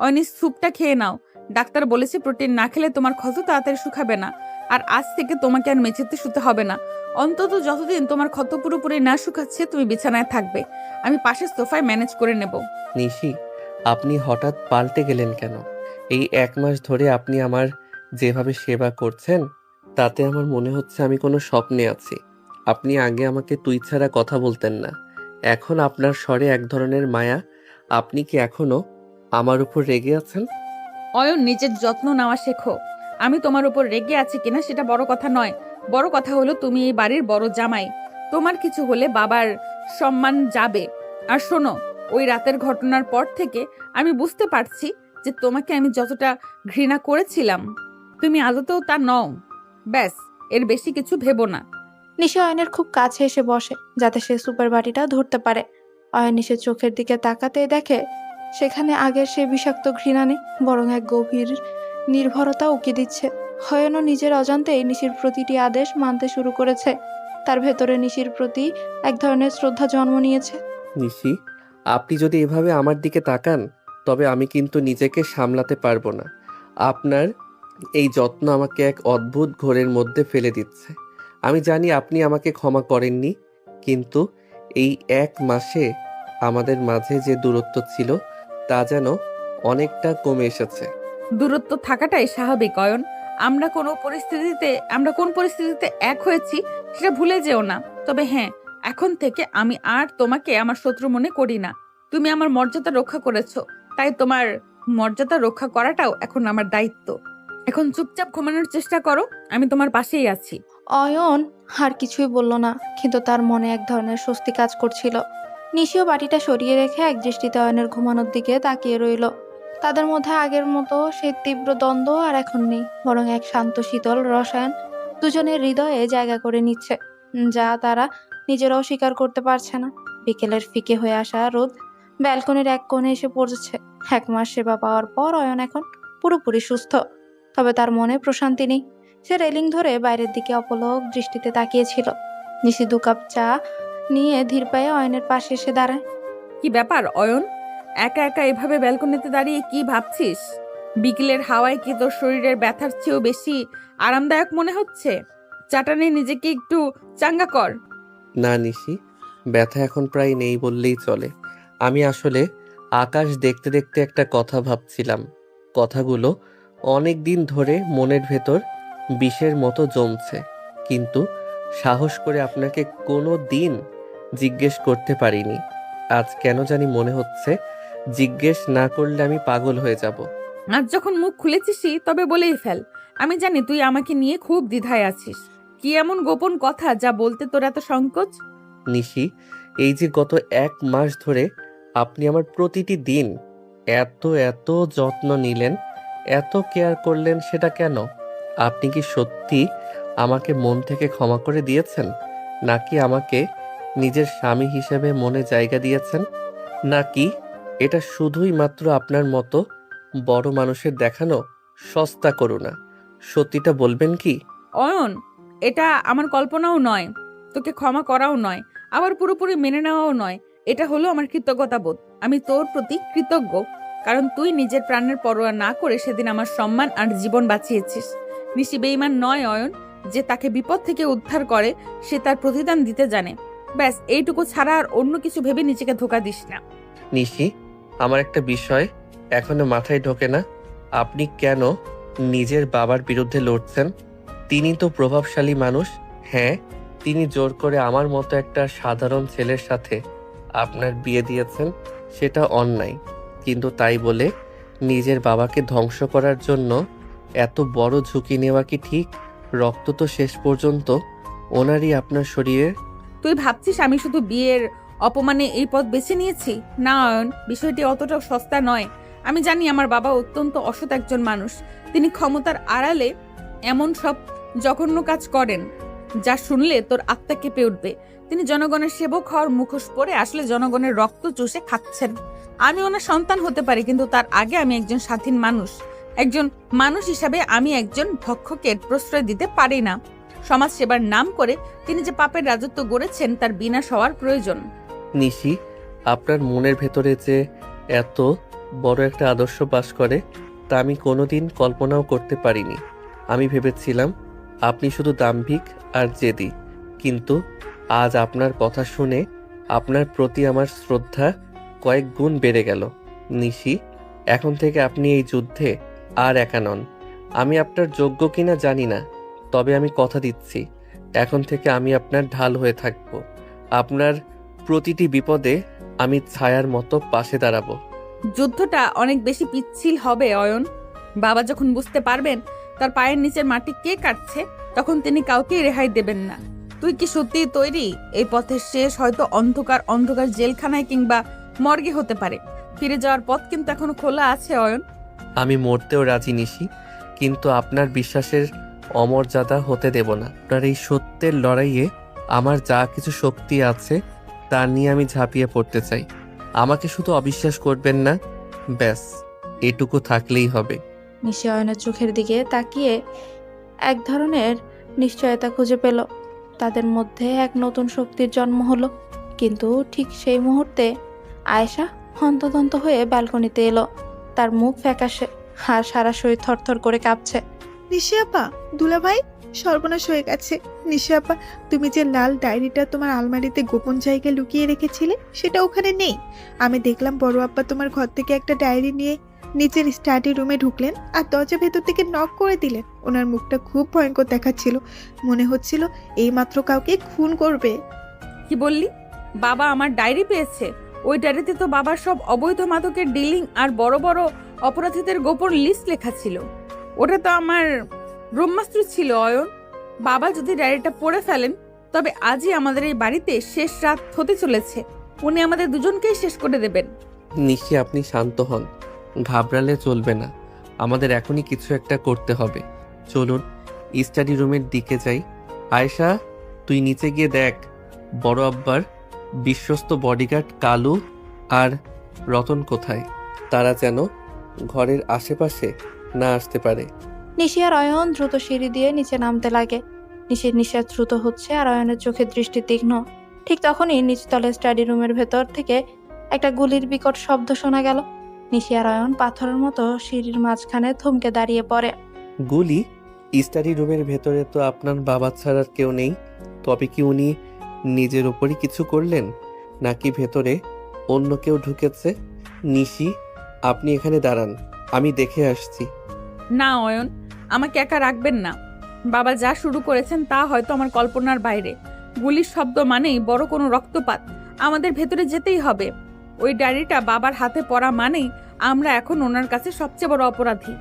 অয়নি, স্যুপটা খেয়ে নাও। ডাক্তার বলেছে প্রোটিন না খেলে তোমার ক্ষত তাড়াতাড়ি শুকাবে না। আর আজ থেকে তোমাকে আর মেঝেতে শুতে হবে না। অন্তত যতদিন তোমার ক্ষত পুরোপুরি না শুকাচ্ছে তুমি বিছানায় থাকবে। আমি পাশের সোফায় ম্যানেজ করে নেব। নিশি, আপনি হঠাৎ পাল্টে গেলেন কেন? এই 1 মাস ধরে আপনি আমার যেভাবে সেবা করছেন, তাতে আমার মনে হচ্ছে আমি কোনো স্বপ্নে আছি। আপনি আগে আমাকে তুই ছাড়া কথা বলতেন না, এখন আপনার স্বরে এক ধরনের মায়া আপনি কি এখনো আমার উপর রেগে আছেন? অয়ন, নিজের যত্ন নেওয়া শেখো। আমি তোমার উপর রেগে আছি কিনা সেটা বড় কথা নয়। বড় কথা হলো তুমি এই বাড়ির বড় জামাই। তোমার কিছু হলে বাবার সম্মান যাবে। আর শোনো, ওই রাতের ঘটনার পর থেকে আমি বুঝতে পারছি যে তোমাকে আমি যতটা ঘৃণা করেছিলাম তুমি আদতেও তা নও। ব্যাস, এর বেশি কিছু ভেবো না। নিশি অয়নের খুব কাছে এসে বসে যাতে সে সুপার বাটিটা ধরতে পারে। অয়ন নিশির চোখের দিকে তাকাতেই দেখে সেখানে আগের সে বিষাক্ত ঘৃণা নেই, বরং এক গভীর নির্ভরতা উকি দিচ্ছে। অয়নও নিজের অজান্তেই নিশির প্রতিটি আদেশ মানতে শুরু করেছে। তার ভেতরে নিশির প্রতি এক ধরনের শ্রদ্ধা জন্ম নিয়েছে। নিশি, আপনি যদি এভাবে আমার দিকে তাকান তবে আমি কিন্তু নিজেকে সামলাতে পারবো না। আপনার এই যত্ন আমাকে এক অদ্ভুত ঘোরের মধ্যে ফেলে দিচ্ছে। আমি জানি আপনি আমাকে ক্ষমা করেননি, কিন্তু এই 1 মাসে আমাদের মাঝে যে দূরত্ব ছিল তা যেন অনেকটা কমে এসেছে। দূরত্ব থাকাটাই স্বাভাবিক অয়ন। আমরা কোন পরিস্থিতিতে এক হয়েছি সেটা ভুলে যেও না। তবে হ্যাঁ, এখন থেকে আমি আর তোমাকে আমার শত্রু মনে করি না। তুমি আমার মর্যাদা রক্ষা করেছো, তাই তোমার মর্যাদা রক্ষা করাটাও এখন আমার দায়িত্ব। এখন চুপচাপ ঘুমানোর চেষ্টা করো, আমি তোমার পাশেই আছি। অয়ন আর কিছুই বলল না, কিন্তু তার মনে এক ধরনের স্বস্তি কাজ করছিল। নিশিও বাটিটা সরিয়ে রেখে এক দৃষ্টিতে অয়নের ঘুমানোর দিকে তাকিয়ে রইল। তাদের মধ্যে আগের মতো সেই তীব্র দ্বন্দ্ব আর এখন নেই, বরং এক শান্ত শীতল রসায়ন দুজনের হৃদয়ে জায়গা করে নিচ্ছে, যা তারা নিজেরাও স্বীকার করতে পারছে না। বিকেলের ফিকে হয়ে আসা রোদ ব্যালকনির এক কোণে এসে পড়েছে। 1 মাস সেবা পাওয়ার পর অয়ন এখন পুরোপুরি সুস্থ, তবে তার মনে প্রশান্তি নেই। সে রেলিং ধরে বাইরের দিকে অপলক দৃষ্টিতে তাকিয়েছিল। নিশি 2 কাপ চা নিয়ে ধীর পায়ে অয়নের পাশে এসে দাঁড়ায়। কি ব্যাপার অয়ন, একা একা এভাবে ব্যালকনিতে দাঁড়িয়ে কি ভাবছিস? বিকেলের হাওয়ায় কি তোর শরীরের ব্যথার চেয়েও বেশি আরামদায়ক মনে হচ্ছে? চাটা নিয়ে নিজেকে একটু চাঙ্গা কর। না নিশি, ব্যথা এখন প্রায় নেই বললেই চলে। আমি আসলে আকাশ দেখতে দেখতে একটা কথা ভাবছিলাম। কথাগুলো অনেক দিন ধরে মনের ভেতর বিষের মতো জমছে, কিন্তু সাহস করে আপনাকে কোনো দিন জিজ্ঞেস করতে পারিনি। আজ কেন জানি মনে হচ্ছে জিজ্ঞেস না করলে আমি পাগল হয়ে যাব। আজ যখন মুখ খুলেছিসই তবে বলেই ফেল। আমি জানি তুই আমাকে নিয়ে খুব দ্বিধায় আছিস। কি এমন গোপন কথা যা বলতে তোর এত সংকোচ? নিশি, এই যে গত 1 মাস ধরে আপনি আমার প্রতিটি দিন এত এত যত্ন নিলেন, এত কেয়ার করলেন, সেটা কেন? আপনি কি সত্যি আমাকে মন থেকে ক্ষমা করে দিয়েছেন, নাকি আমাকে নিজের স্বামী হিসেবে মনে জায়গা দিয়েছেন, নাকি এটা শুধুই মাত্র আপনার মতো বড় মানুষের দেখানো সস্তা করুণা? সত্যিটা বলবেন কি? অয়ন, এটা আমার কল্পনাও নয়, তোকে ক্ষমা করাও নয়, আবার পুরোপুরি মেনে নেওয়াও নয়। এটা হলো আমার কৃতজ্ঞতাবোধ। আমি তোর প্রতি কৃতজ্ঞ, কারণ তুই নিজের প্রাণের পরোয়া না করে সেদিন আমার সম্মান আর জীবন বাঁচিয়েছিস। নিশি বেঈমান নয় অয়ন। যে তাকে বিপদ থেকে উদ্ধার করে সে তার প্রতিদান দিতে জানে। ব্যাস, এইটুকু ছাড়া আর অন্য কিছু ভেবে নিজেকে ধোঁকা দিস না। নিশি, আমার একটা বিষয় এখনো মাথায় ঢোকে না। আপনি কেন নিজের বাবার বিরুদ্ধে লড়ছেন? তিনি তো প্রভাবশালী মানুষ। হ্যাঁ, তিনি জোর করে আমার মতো একটা সাধারণ ছেলের সাথে আপনার বিয়ে দিয়েছেন, সেটা অন্যায়। কিন্তু তাই বলে নিজের বাবাকে ধ্বংস করার জন্য এত বড় ঝুঁকি নেওয়া কি ঠিক? রক্ত তো শেষ পর্যন্ত ওনারই আপনার শরীরে। তুই ভাবছিস আমি শুধু বিয়ের অপমানে এই পথ বেছে নিয়েছি? না অয়ন, বিষয়টি অতটাও সস্তা নয়। আমি জানি আমার বাবা অত্যন্ত অসৎ একজন মানুষ। তিনি ক্ষমতার আড়ালে এমন সব জঘন্য কাজ করেন যা শুনলে তোর আত্মা কেঁপে উঠবে। তিনি জনগণের সেবক হওয়ার মুখোশ পরে আসলে জনগণের রক্ত চুষে খাচ্ছেন। আমি ওনার সন্তান হতে পারি, কিন্তু তার আগে আমি একজন স্বাধীন মানুষ। একজন মানুষ হিসাবে আমি একজন ভক্ষকের প্রশ্রয় দিতে পারি না। সমাজ সেবার নাম করে তিনি যে পাপের রাজত্ব গড়েছেন তার বিনাশ হওয়ার প্রয়োজন। নিশি, আপনার মনের ভেতরে যে এত বড় একটা আদর্শ বাস করে তা আমি কোনোদিন কল্পনাও করতে পারিনি। আমি ভেবেছিলাম আপনি শুধু দাম্ভিক আর জেদি, কিন্তু আজ আপনার কথা শুনে আপনার প্রতি আমার শ্রদ্ধা কয়েক গুণ বেড়ে গেল। নিশি, এখন থেকে আপনি এই যুদ্ধে আর একা নন। আমি আপনার যোগ্য কিনা জানি না, তবে আমি কথা দিচ্ছি এখন থেকে আমি আপনার ঢাল হয়ে থাকব। আপনার প্রতিটি বিপদে আমি ছায়ার মতো পাশে দাঁড়াবো। যুদ্ধটা অনেক বেশি পিচ্ছিল হবে অয়ন। বাবা যখন বুঝতে পারবেন তার পায়ের নিচের মাটি কে কাটছে, তখন তিনি কাউকেই রেহাই দেবেন না। তুই কি সত্যিই তৈরি? এই পথের শেষ হয়তো অন্ধকার অন্ধকার জেলখানায় কিংবা মর্গে হতে পারে। ফিরে যাওয়ার পথ কিন্তু এখনো খোলা আছে অয়ন। আমি মরতেও রাজি নিশি, কিন্তু আপনার বিশ্বাসের অমর্যাদা হতে দেব না। আপনার এই সত্যের লড়াইয়ে আমার যা কিছু শক্তি আছে তা নিয়ে আমি ঝাঁপিয়ে পড়তে চাই। আমাকে শুধু অবিশ্বাস করবেন না, ব্যাস এটুকু থাকলেই হবে। নিশি অয়নের চোখের দিকে তাকিয়ে এক ধরনের নিশ্চয়তা খুঁজে পেল। তাদের মধ্যে এক নতুন শক্তির জন্ম হলো। কিন্তু ঠিক সেই মুহূর্তে আয়েশা হন্তদন্ত হয়ে ব্যালকনিতে এলো। তার মুখ ফ্যাকাশে, আর সারা শরীর থরথর করে কাঁপছে। নিশি আপা, দুলাভাই, সর্বনাশ হয়ে গেছে। নিশি আপা, তুমি যে লাল ডায়েরিটা তোমার আলমারিতে গোপন জায়গায় লুকিয়ে রেখেছিলে সেটা ওখানে নেই। আমি দেখলাম বড় আব্বা তোমার ঘর থেকে একটা ডায়েরি নিয়ে নিচের স্টাডি রুমে ঢুকলেন আর দরজা ভেতর থেকে নক করে দিলেন। ওনার মুখটা খুব ভয়ঙ্কর দেখাচ্ছিল, মনে হচ্ছিল এইমাত্র কাউকে খুন করবে। কি বললি? বাবা আমার ডায়েরি পেয়েছে? ওই ডায়েরিতে তো বাবার সব অবৈধ মাদকের ডিলিং আর বড় বড় অপরাধীদের গোপন লিস্ট লেখা ছিল। ওটা তো আমার ব্রহ্মাস্ত্র ছিল অয়ন। বাবা যদি ডায়েরিটা পড়ে ফেলেন তবে আজই আমাদের এই বাড়িতে শেষ রাত হতে চলেছে। উনি আমাদের দুজনকেই শেষ করে দেবেন। নিশি, আপনি শান্ত হন, ঘাবড়ালে চলবে না। আমাদের এখনই কিছু একটা করতে হবে। চলুন স্টাডি রুমের দিকে যাই। আয়েশা, তুই নিচে গিয়ে দেখ বড় আব্বার বিশ্বস্ত বডিগার্ড কালু আর রতন কোথায়। তারা যেন ঘরের আশেপাশে না আসতে পারে। নিশি আর অয়ন দ্রুত সিঁড়ি দিয়ে নিচে নামতে লাগে। নিশির নিঃশ্বাস দ্রুত হচ্ছে আর অয়নের চোখের দৃষ্টি তীক্ষ্ণ। ঠিক তখনই নিচতলে স্টাডি রুমের ভেতর থেকে একটা গুলির বিকট শব্দ শোনা গেল। নিশি আর অয়ন পাথরের মতো সিঁড়ির মাঝখানে থমকে দাঁড়িয়ে পড়ে। গুলি? স্টাডি রুমের ভেতরে তো আপনার বাবা ছাড়ার কেউ নেই। তবে কি উনি নিজের ওপরই কিছু করলেন, নাকি ভেতরে অন্য কেউ ঢুকেছে? নিশি, আপনি এখানে দাঁড়ান, আমি দেখে আসছি। না অয়ন, আমাকে একা রাখবেন না। বাবা যা শুরু করেছেন তা হয়তো আমার কল্পনার বাইরে। গুলির শব্দ মানেই বড় কোনো রক্তপাত। আমাদের ভেতরে যেতেই হবে। ওই ডায়েরিটা বাবার হাতে পড়া মানেই আমরা এখন ওনার কাছে সবচেয়ে বড় অপরাধী।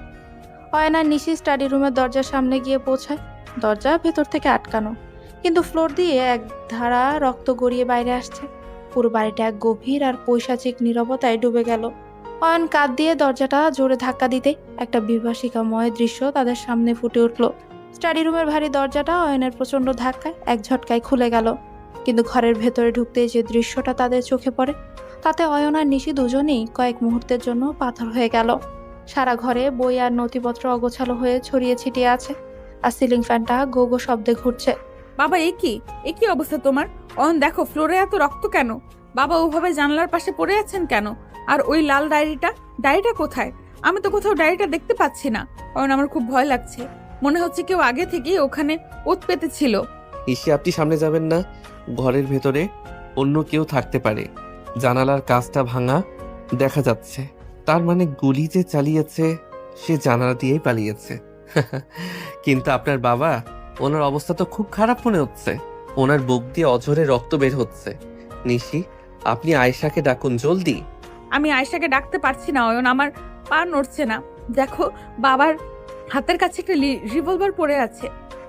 অয়ন আর নিশি স্টাডি রুমের দরজার সামনে গিয়ে পৌঁছায়। দরজা ভেতর থেকে আটকানো, কিন্তু ফ্লোর দিয়ে এক ধারা রক্ত গড়িয়ে বাইরে আসছে। পুরো বাড়িটা এক গভীর আর পৈশাচিক নীরবতায় ডুবে গেল। অয়ন কাঁধ দিয়ে দরজাটা জোরে ধাক্কা দিতে একটা বিভীষিকাময় দৃশ্য তাদের সামনে ফুটে উঠল। স্টাডি রুমের ভারী দরজাটা অয়নের প্রচন্ড ধাক্কায় এক ঝটকায় খুলে গেল। কিন্তু ঘরের ভেতরে ঢুকতেই যে দৃশ্যটা তাদের চোখে পড়ে তাতে অয়ন আর নিশি দুজনেই কয়েক মুহূর্তের জন্য পাথর হয়ে গেল। সারা ঘরে বই আর নথিপত্র অগোছালো হয়ে ছড়িয়ে ছিটিয়ে আছে, আর সিলিং ফ্যানটা গো গো শব্দে ঘুরছে। বাবা এ কি অবস্থা তোমার? অয়ন দেখো, ফ্লোরে এত রক্ত কেন? বাবা ওভাবে জানলার পাশে পড়ে আছেন কেন? আর ওই লাল ডায়েরিটা কোথায়? আমি তো কোথাও ডায়েরিটা দেখতে পাচ্ছি না। অয়ন, আমার খুব ভয় লাগছে। মনে হচ্ছে কেউ আগে থেকেই ওখানে ওত পেতেছিল। নিশি, আপনি সামনে যাবেন না। ঘরের ভেতরে অন্য কেউ থাকতে পারে। জানালার কাঁচটা ভাঙা দেখা যাচ্ছে। তার মানে গুলি যে চালিয়েছে সে জানালা দিয়েই পালিয়েছে। কিন্তু আপনার বাবা, ওনার অবস্থা তো খুব খারাপ মনে হচ্ছে। ওনার বুক দিয়ে অঝরে রক্ত বের হচ্ছে। নিশি, আপনি আয়েশাকে ডাকুন জলদি। আমি আয়েশাকে ডাকতে পারছি না অয়ন, আমার পা নড়ছে না। দেখো, বাবার হাতের কাছে একটা রিভলভার পড়ে আছে।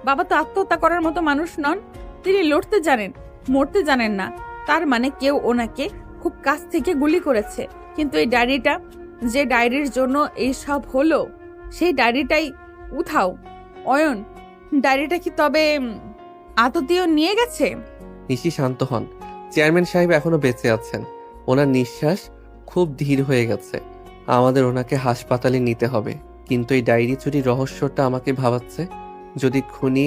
বাবা তো আত্মহত্যা করার মতো মানুষ নন। তিনি লড়তে জানেন, মরতে জানেন না। তার মানে কেউ ওনাকে খুব কাছ থেকে গুলি করেছে। কিন্তু এই ডায়েরিটা, যে ডায়েরির জন্য এই সব হলো, সেই ডায়েরিটাই উঠাও। অয়ন, ডায়েরিটা কি তবে আততীয় নিয়ে গেছে? নিশি, শান্ত হন। চেয়ারম্যান সাহেব এখনো বেঁচে আছেন। ওনার নিঃশ্বাস খুব ধীর হয়ে গেছে। আমাদের ওনাকে হাসপাতালে নিতে হবে। কিন্তু এই ডায়েরি চুরির রহস্যটা আমাকে ভাবাচ্ছে। যদি খুনি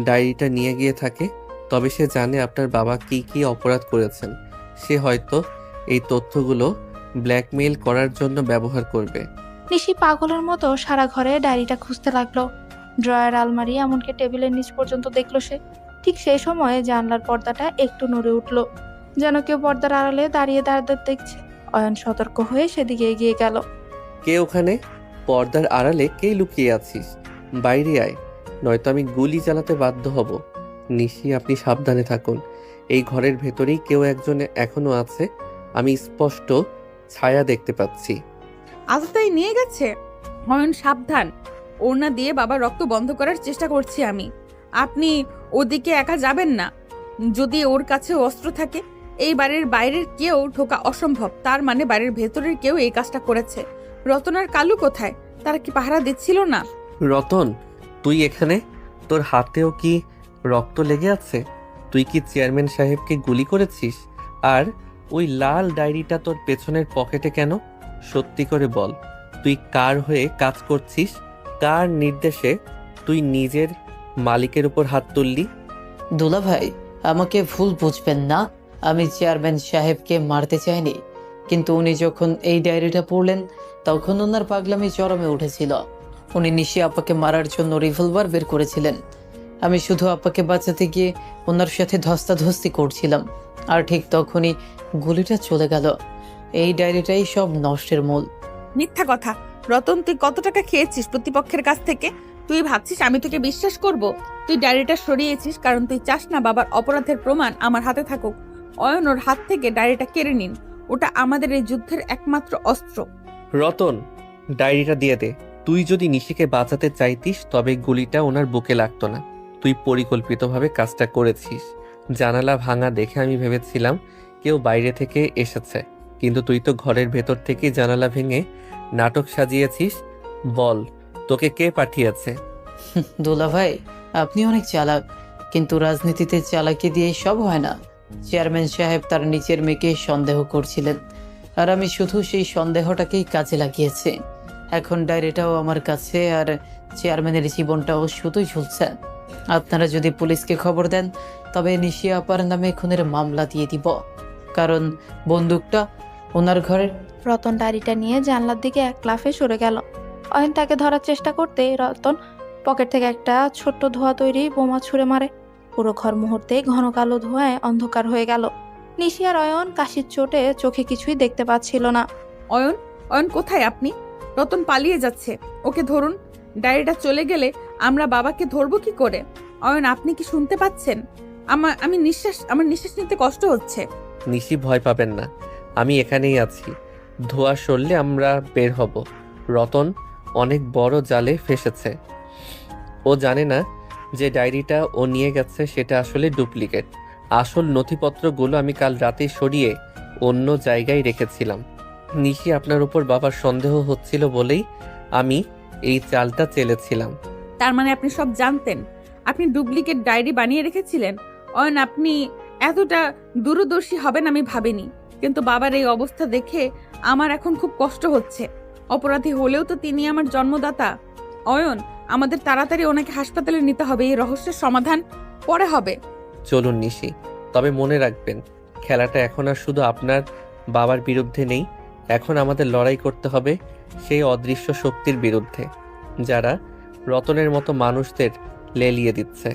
ডায়েরিটা নিয়ে গিয়ে থাকে তবে সে জানে আপনার বাবা কি কি অপরাধ করেছেন। সে হয়তো এই তথ্যগুলো ব্ল্যাকমেইল করার জন্য ব্যবহার করবে। নিশি পাগলের মতো সারা ঘরে ডায়েরিটা খুঁজতে লাগলো। ড্রয়ার, আলমারি, এমনকি টেবিলের নিচ পর্যন্ত দেখলো সে। ঠিক সেই সময়ে জানলার পর্দাটা একটু নড়ে উঠলো, যেন কেউ পর্দার আড়ালে দাঁড়িয়ে দেখছে। অয়ন সতর্ক হয়ে সেদিকে এগিয়ে গেল। কে ওখানে? পর্দার আড়ালে কে লুকিয়ে আছিস? বাইরে আয়, নয়তো আমি গুলি চালাতে বাধ্য হব। নিশি, আপনি সাবধানে থাকুন। এই ঘরের ভেতরেই কেউ একজন এখনো আছে। আমি স্পষ্ট ছায়া দেখতে পাচ্ছি। আততায়ী নিয়ে গেছে। অয়ন সাবধান, ওড়না দিয়ে বাবার রক্ত বন্ধ করার চেষ্টা করছি আমি। আপনি ওদিকে একা যাবেন না। যদি ওর কাছে অস্ত্র থাকে, এই বাড়ির বাইরের কেউ ঢোকা অসম্ভব। তার মানে বাড়ির ভেতরের কেউ এই কাজটা করেছে। রতন আর কালু কোথায়? তারা কি পাহারা দিচ্ছিল না? রতন, তুই এখানে? তোর হাতেও কি রক্ত লেগে আছে? তুই কি চেয়ারম্যান সাহেবকে গুলি করেছিস? আর ওই লাল ডায়েরিটা তোর পেছনের পকেটে কেন? সত্যি করে বল, তুই কার হয়ে কাজ করছিস? কার নির্দেশে তুই নিজের মালিকের উপর হাত তুললি? দুলাভাই, আমাকে ভুল বুঝবেন না। আমি চেয়ারম্যান সাহেবকে মারতে চাইনি, কিন্তু উনি যখন এই ডায়েরিটা পড়লেন তখন ওনার পাগলামি চরমে উঠেছিল। উনি নিশি আপাকে মারার জন্য রিভলভার বের করেছিলেন। আমি শুধু আপাকে বাঁচাতে গিয়ে ওনার সাথে ধস্তাধস্তি করছিলাম, আর ঠিক তখনই গুলিটা চলে গেল। এই ডায়েরিটাই সব নষ্টের মূল। মিথ্যা কথা। রতন, তুই কত টাকা খেয়েছিস প্রতিপক্ষের কাছ থেকে? তুই ভাবছিস আমি তোকে বিশ্বাস করব? তুই ডায়েরিটা সরিয়েছিস কারণ তুই চাস না বাবার অপরাধের প্রমাণ আমার হাতে থাকুক। অয়ন ওর হাত থেকে ডায়েরিটা কেড়ে নিন। ওটা আমাদের এই যুদ্ধের একমাত্র অস্ত্র। রতন, ডায়েরিটা দিয়ে দে। তুই যদি নিশিকে বাঁচাতে চাইতিস তবে গুলিটা ওনার বুকে লাগতো না। তুই পরিকল্পিতভাবে কাজটা করেছিস। জানালা ভাঙা দেখে আমি ভেবেছিলাম কেউ বাইরে থেকে এসেছে, কিন্তু তুই তো ঘরের ভেতর থেকে জানালা ভেঙে নাটক সাজিয়েছিস। বল, তোকে কে পাঠিয়েছে? দুলাভাই, আপনি অনেক চালাক, কিন্তু রাজনীতিতে চালাকি দিয়ে সব হয় না। চেয়ারম্যান সাহেব তার নিচের মেয়েকে সন্দেহ করছিলেন, আর আমি শুধু সেই সন্দেহটাকেই কাজে লাগিয়েছি। এখন ডায়েরিটাও আমার কাছে, আর চেয়ারম্যানের জীবনটাও শুধুই ঝুলছে। আপনারা যদি পুলিশকে খবর দেন তবে নিশি আপার নামে খুনের মামলা দিয়ে দিব, কারণ বন্দুকটা ওনার ঘরের। রতন ডায়েরিটা নিয়ে জানলার দিকে এক লাফে সরে গেল। অয়ন তাকে ধরার চেষ্টা করতে রতন পকেট থেকে একটা ছোট্ট ধোঁয়া তৈরি বোমা ছুঁড়ে মারে। পুরো ঘর মুহূর্তে ঘন কালো ধোঁয়ায় অন্ধকার হয়ে গেল। নিশি আর অয়ন কাশির চোটে চোখে কিছুই দেখতে পাচ্ছিল না। অয়ন, অয়ন কোথায় আপনি? রতন পালিয়ে যাচ্ছে, ওকে ধরুন। ডায়েরিটা চলে গেলে আমরা বাবাকে ধরবো কি করে? অয়ন, আপনি কি শুনতে পাচ্ছেন? আমার নিঃশ্বাস নিতে কষ্ট হচ্ছে। নিশি, ভয় পাবেন না, আমি এখানেই আছি। ধোঁয়া সরলে আমরা বের হব। রতন অনেক বড় জালে ফেসেছে। ও জানে না যে ডায়েরিটা ও নিয়ে গেছে সেটা আসলে ডুপ্লিকেট। আসল নথিপত্রগুলো আমি কাল রাতে সরিয়ে অন্য জায়গায় রেখেছিলাম। নিশি, আপনার উপর বাবার সন্দেহ হচ্ছিল বলেই আমি এই চালটা চেলেছিলাম। তার মানে আপনি সব জানতেন? আপনি ডুপ্লিকেট ডায়েরি বানিয়ে রেখেছিলেন? অয়ন, আপনি এতটা দূরদর্শী হবেন আমি ভাবিনি। কিন্তু বাবার এই অবস্থা দেখে আমার এখন খুব কষ্ট হচ্ছে। অপরাধী হলেও তো তিনি আমার জন্মদাতা। অয়ন, আমাদের তাড়াতাড়ি ওনাকে হাসপাতালে নিতে হবে। এই রহস্যের সমাধান পরে হবে। চলুন নিশি, তবে মনে রাখবেন খেলাটা এখন আর শুধু আপনার বাবার বিরুদ্ধে নেই। এখন আমাদের লড়াই করতে হবে সেই অদৃশ্য শক্তির বিরুদ্ধে, যারা রতনের মতো মানুষদের লেলিয়ে দিচ্ছে।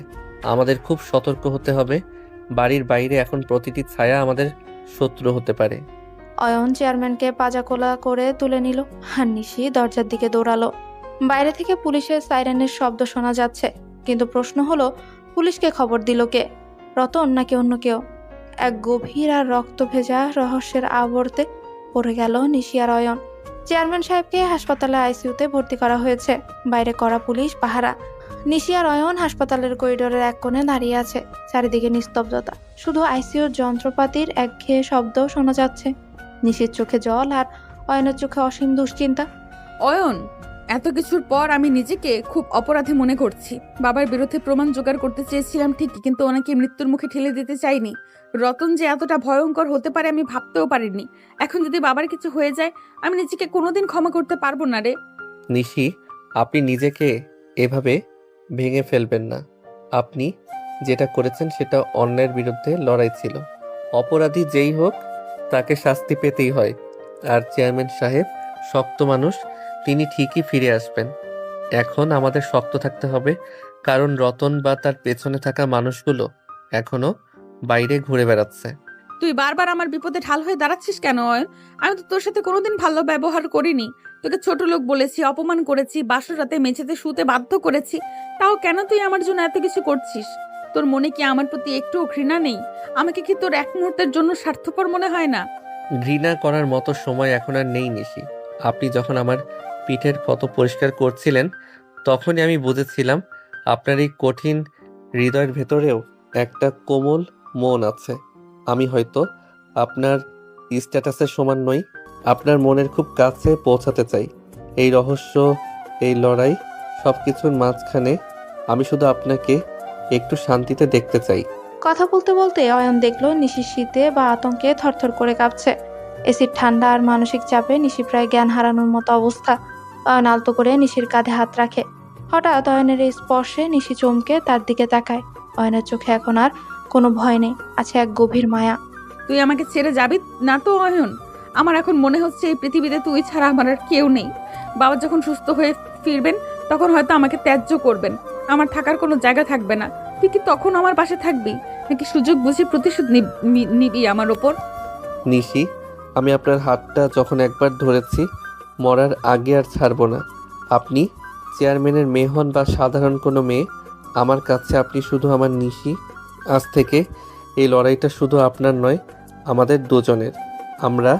আমাদের খুব সতর্ক হতে হবে। বাড়ির বাইরে এখন প্রতিটি ছায়া আমাদের শত্রু হতে পারে। অয়ন চেয়ারম্যানকে পাজাকোলা করে তুলে নিল, আর নিশি দরজার দিকে দৌড়ালো। বাইরে থেকে পুলিশের সাইরেনের শব্দ শোনা যাচ্ছে, কিন্তু প্রশ্ন হলো পুলিশকে খবর দিল কে? রতন নাকি অন্য কেউ? এক গভীর আর রক্ত ভেজা রহস্যের আবর্তে পড়ে গেল নিশি আর অয়ন। চেয়ারম্যান সাহেবকে হাসপাতালে আইসিইউতে ভর্তি করা হয়েছে। বাইরে কড়া পুলিশ পাহারা। নিশি আর অয়ন হাসপাতালের করিডোরের এক কোণে দাঁড়িয়ে আছে। চারিদিকে নিস্তব্ধতা, শুধু আইসিইউর যন্ত্রপাতির একঘেয়ে শব্দ শোনা যাচ্ছে। নিশির চোখে জল আর অয়নের চোখে অসীম দুশ্চিন্তা। অয়ন, এত কিছুর পর আমি নিজেকে খুব অপরাধী মনে করছি। বাবার বিরুদ্ধে প্রমাণ জোগাড় করতে চেয়েছিলাম ঠিকই, কিন্তু ওনাকে মৃত্যুর মুখে ঠেলে দিতে চাইনি। রতন যে এতটা ভয়ঙ্কর হতে পারে আমি ভাবতেও পারিনি। এখন যদি বাবার কিছু হয়ে যায়, আমি নিজেকে কোনোদিন ক্ষমা করতে পারবো না রে। নিশি, আপনি নিজেকে এভাবে ভেঙে ফেলবেন না। আপনি যেটা করেছেন সেটা অন্যায়ের বিরুদ্ধে লড়াই ছিল। অপরাধী যেই হোক তাকে শাস্তি পেতেই হয়। আর চেয়ারম্যান সাহেব শক্ত মানুষ, তিনি ঠিকই ফিরে আসবেন। এখন আমাদের শক্ত থাকতে হবে, কারণ রতন বা তার পেছনে থাকা মানুষগুলো এখনো বাইরে ঘুরে বেড়াচ্ছে। তুই বারবার আমার বিপদে ঢাল হয়ে দাঁড়াচ্ছিস কেন অয়ন? আমি তো তোর সাথে কোনোদিন ভালো ব্যবহার করিনি। তোকে ছোট লোক বলেছি, অপমান করেছি, বাসর রাতে মেঝেতে শুতে বাধ্য করেছি। তাও কেন তুই আমার জন্য এত কিছু করছিস? তোর মনে কি আমার প্রতি একটুও ঘৃণা নেই? আমাকে কি তোর এক মুহূর্তের জন্য স্বার্থপর মনে হয় না? ঘৃণা করার মতো সময় এখন আর নেই নিশি। আপনি যখন আমার পিঠের ক্ষত পরিষ্কার করছিলেন তখনই আমি বুঝেছিলাম আপনার এই কঠিন হৃদয়ের ভেতরেও একটা কোমল মন আছে। আমি হয়তো আপনার স্ট্যাটাসের সমান নই, আপনার মনের খুব কাছে পৌঁছাতে চাই। এই রহস্য, এই লড়াই, সব কিছুর মাঝখানে আমি শুধু আপনাকে একটু শান্তিতে দেখতে চাই। কথা বলতে বলতে অয়ন দেখলো নিশির শীতে বা আতঙ্কে থরথর করে কাঁপছে। এসির ঠান্ডা আর মানসিক চাপে নিশি প্রায় জ্ঞান হারানোর মতো অবস্থা। অয়ন আলতো করে নিশির কাঁধে হাত রাখে। হঠাৎ অয়নের এই স্পর্শে নিশি চমকে তার দিকে তাকায়। অয়নের চোখে এখন আর কোনো ভয় নেই, আছে এক গভীর মায়া। তুই আমাকে ছেড়ে যাবি না তো অয়ন? আমার এখন মনে হচ্ছে এই পৃথিবীতে তুই ছাড়া আমার আর কেউ নেই। বাবা যখন সুস্থ হয়ে ফিরবেন তখন হয়তো আমাকে ত্যায্য করবেন, আমার থাকার কোনো জায়গা থাকবে না। তুই কি তখন আমার পাশে থাকবি, নাকি সুযোগ বুঝে প্রতিশোধ নিবি আমার ওপর? নিশি, আমি আপনার হাতটা যখন একবার ধরেছি মরার আগে আর ছাড়বো না। আপনি চেয়ারম্যানের মেয়ে হন বা সাধারণ কোনো মেয়ে, আমার কাছে আপনি শুধু আমার নিশি। আজ থেকে এই লড়াইটা শুধু আপনার নয়, আমাদের দুজনের। আমরা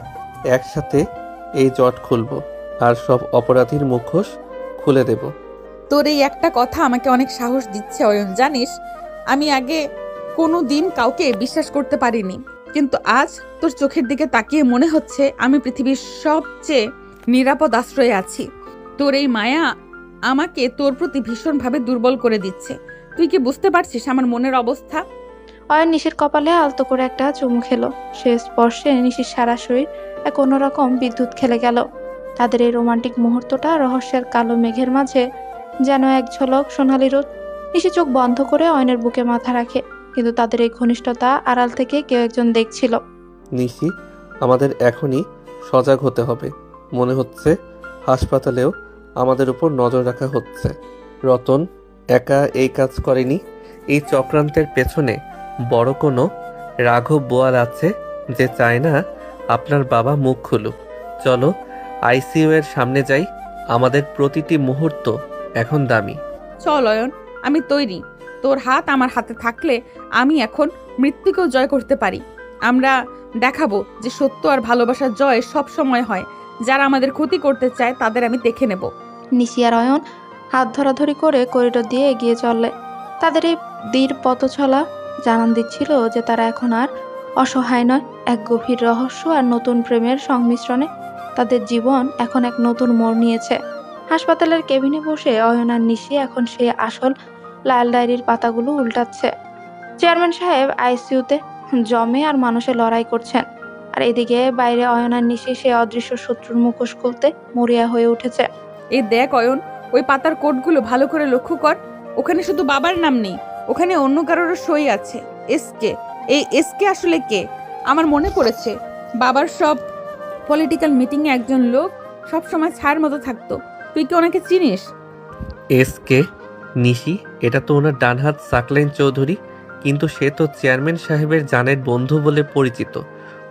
একসাথে এই জট খুলব আর সব অপরাধীর মুখোশ খুলে দেব। তোর এই একটা কথা আমাকে অনেক সাহস দিচ্ছে অয়ন। জানিস, আমি আগে কোনো দিন কাউকে বিশ্বাস করতে পারিনি, কিন্তু আজ তোর চোখের দিকে তাকিয়ে মনে হচ্ছে আমি পৃথিবীর সবচেয়ে নিরাপদ আশ্রয়ে আছি। তোর এই মায়া আমাকে তোর প্রতি ভীষণভাবে দুর্বল করে দিচ্ছে। তুই কি বুঝতে পারছিস আমার মনের অবস্থা? অয়ন নিশির কপালে আলতো করে একটা চুমু খেলো। সে স্পর্শে নিশির সারা শরীর এক অন্যরকম বিদ্যুৎ খেলে গেল। তাদের এই রোমান্টিক মুহূর্তটা রহস্যের কালো মেঘের মাঝে যেন এক ঝলক সোনালি রোদ। নিশি চোখ বন্ধ করে অয়নের বুকে মাথা রাখে, কিন্তু তাদের এই ঘনিষ্ঠতা আড়াল থেকে কেউ একজন দেখছিল। নিশি, আমাদের এখনই সজাগ হতে হবে। মনে হচ্ছে হাসপাতালেও আমাদের উপর নজর রাখা হচ্ছে। রতন একা এই কাজ করেনি। এই চক্রান্তের পেছনে বড় কোনো রাঘব বোয়াল আছে যে চায় না আপনার বাবা মুখ খুলুক। চলো আইসিইউ এর সামনে যাই। আমাদের প্রতিটি মুহূর্ত এখন দামি। চল অয়ন, আমি তৈরি। তোর হাত আমার হাতে থাকলে আমি এখন মৃত্যুকেও জয় করতে পারি। আমরা দেখাবো যে সত্য আর ভালোবাসার জয় সব সময় হয়। যারা আমাদের ক্ষতি করতে চায় তাদের আমি দেখে নেব। নিশি আর অয়ন হাত ধরাধরি করে করিডোর দিয়ে এগিয়ে চললে। তাদের এই দৃঢ় পথচলা জানান দিচ্ছিল যে তারা এখন আর অসহায় নয়। এক গভীর রহস্য আর নতুন প্রেমের সংমিশ্রণে তাদের জীবন এখন এক নতুন মোড় নিয়েছে। হাসপাতালের কেবিনে বসে অয়ন আর নিশি এখন সেই আসল লাল ডায়েরির পাতাগুলো উল্টাচ্ছে। চেয়ারম্যান সাহেব আইসিইউতে জমে আর মানুষের লড়াই করছেন, আর এদিকে বাইরে অয়ন আর নিশি সে অদৃশ্য শত্রুর মুখোশ খুলতে মরিয়া হয়ে উঠেছে। এই দেখ অয়ন, ওই পাতার কোডগুলো ভালো করে লক্ষ্য কর। ওখানে শুধু বাবার নাম নেই, ওখানে অন্য কারোর সই আছে। এসকে, এই এসকে আসলে কে? আমার মনে পড়েছে বাবার সব পলিটিক্যাল মিটিংয়ে একজন লোক সব সময় ছায়ার মতো থাকতো। তুই কি ওনাকে চিনিস? এসকে? নিশি, এটা তো ওনার ডান হাত সাকলাইন চৌধুরী, কিন্তু সে তো চেয়ারম্যান সাহেবের জানের বন্ধু বলে পরিচিত।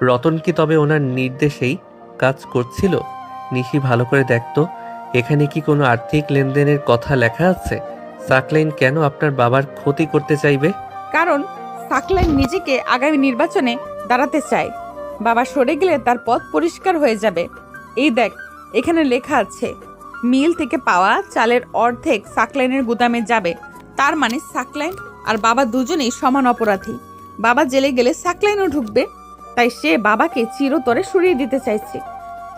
রতন কি তবে ওনার নির্দেশেই কাজ করছিল? নিশি, ভালো করে দেখতো, এখানে কি কোনো আর্থিক লেনদেনের কথা লেখা আছে? সাকলাইন কেন আপনার বাবার ক্ষতি করতে চাইবে? কারণ সাকলাইন নিজেকে আগামী নির্বাচনে দাঁড়াতে চায়। বাবা সরে গেলে তার পথ পরিষ্কার হয়ে যাবে। এই দেখ, এখানে লেখা আছে মিল থেকে পাওয়া চালের অর্ধেক সাকলাইনের গুদামে যাবে। তার মানে সাকলাইন আর বাবা দুজনেই সমান অপরাধী। বাবা জেলে গেলে সাকলাইনও ঢুকবে, তাই সে বাবাকে চিরতরে সরিয়ে দিতে চাইছে।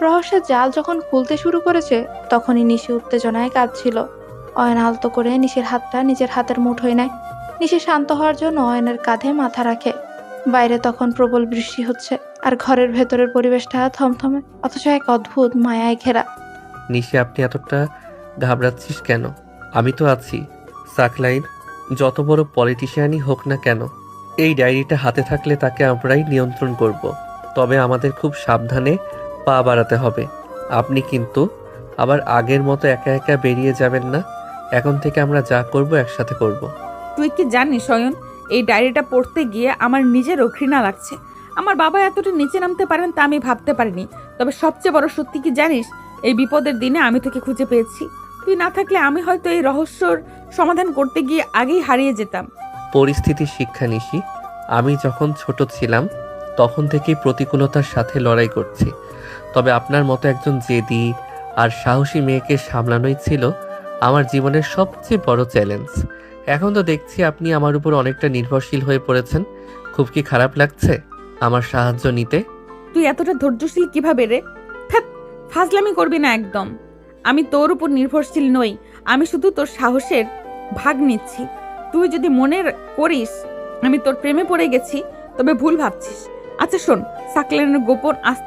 রহস্যের জাল যখন খুলতে শুরু করেছে তখনই নিশি উত্তেজনায় কাঁপছিল। অয়ন আলতো করে নিশির হাতটা নিজের হাতের মুঠোয় নেয়। নিশি শান্ত হওয়ার জন্য অয়নের কাঁধে মাথা রাখে। বাইরে তখন প্রবল বৃষ্টি হচ্ছে, আর ঘরের ভেতরের পরিবেশটা থমথমে অথচ এক অদ্ভুত মায়ায় ঘেরা। নিশি, আপনি এতটা ঘাবড়াচ্ছিস কেন? আমি তো আছি। সাকলাইন যত বড় পলিটিশিয়ানই হোক না কেন, এই ডায়েরিটা হাতে থাকলে তাকে আমরাই নিয়ন্ত্রণ করব। তবে আমাদের খুব সাবধানে পা বাড়াতে হবে। আপনি কিন্তু আবার আগের মতো একা একা বেরিয়ে যাবেন না। এখন থেকে আমরা যা করব একসাথে করব। তুই কি জানিস অয়ন, এই ডায়েরিটা পড়তে গিয়ে আমার নিজেরও ঘৃণা লাগছে। আমার বাবা এতটা নিচে নামতে পারেন তা আমি ভাবতে পারিনি। তবে সবচেয়ে বড় সত্যি কি জানিস, এই বিপদের দিনে আমি তোকে খুঁজে পেয়েছি। তুই না থাকলে আমি হয়তো এই রহস্যর সমাধান করতে গিয়ে আগেই হারিয়ে যেতাম। পরিস্থিতির শিক্ষা নিশি। আমি যখন ছোট ছিলাম তখন থেকেই প্রতিকূলতার সাথে লড়াই করছি। তবে আপনার মতো একজন জেদি আর সাহসী মেয়েকে সামলানোই ছিল আমার জীবনের সবচেয়ে বড় চ্যালেঞ্জ। এখন তো দেখছি আপনি আমার উপর অনেকটা নির্ভরশীল হয়ে পড়েছেন। খুব কি খারাপ লাগছে আমার সাহায্য নিতে? তুই এতটা ধৈর্যশীল কিভাবে রে? ধ্যাৎ, ফাজলামি করবি না একদম। আমি তোর উপর নির্ভরশীল নই, আমি শুধু তোর সাহসের ভাগ নিচ্ছি। তুই যদি মনে করিস আমি তোর প্রেমে পড়ে গেছি তবে ভুল ভাবছিস। আচ্ছা শোন, সাকলানের গোপন আস্থা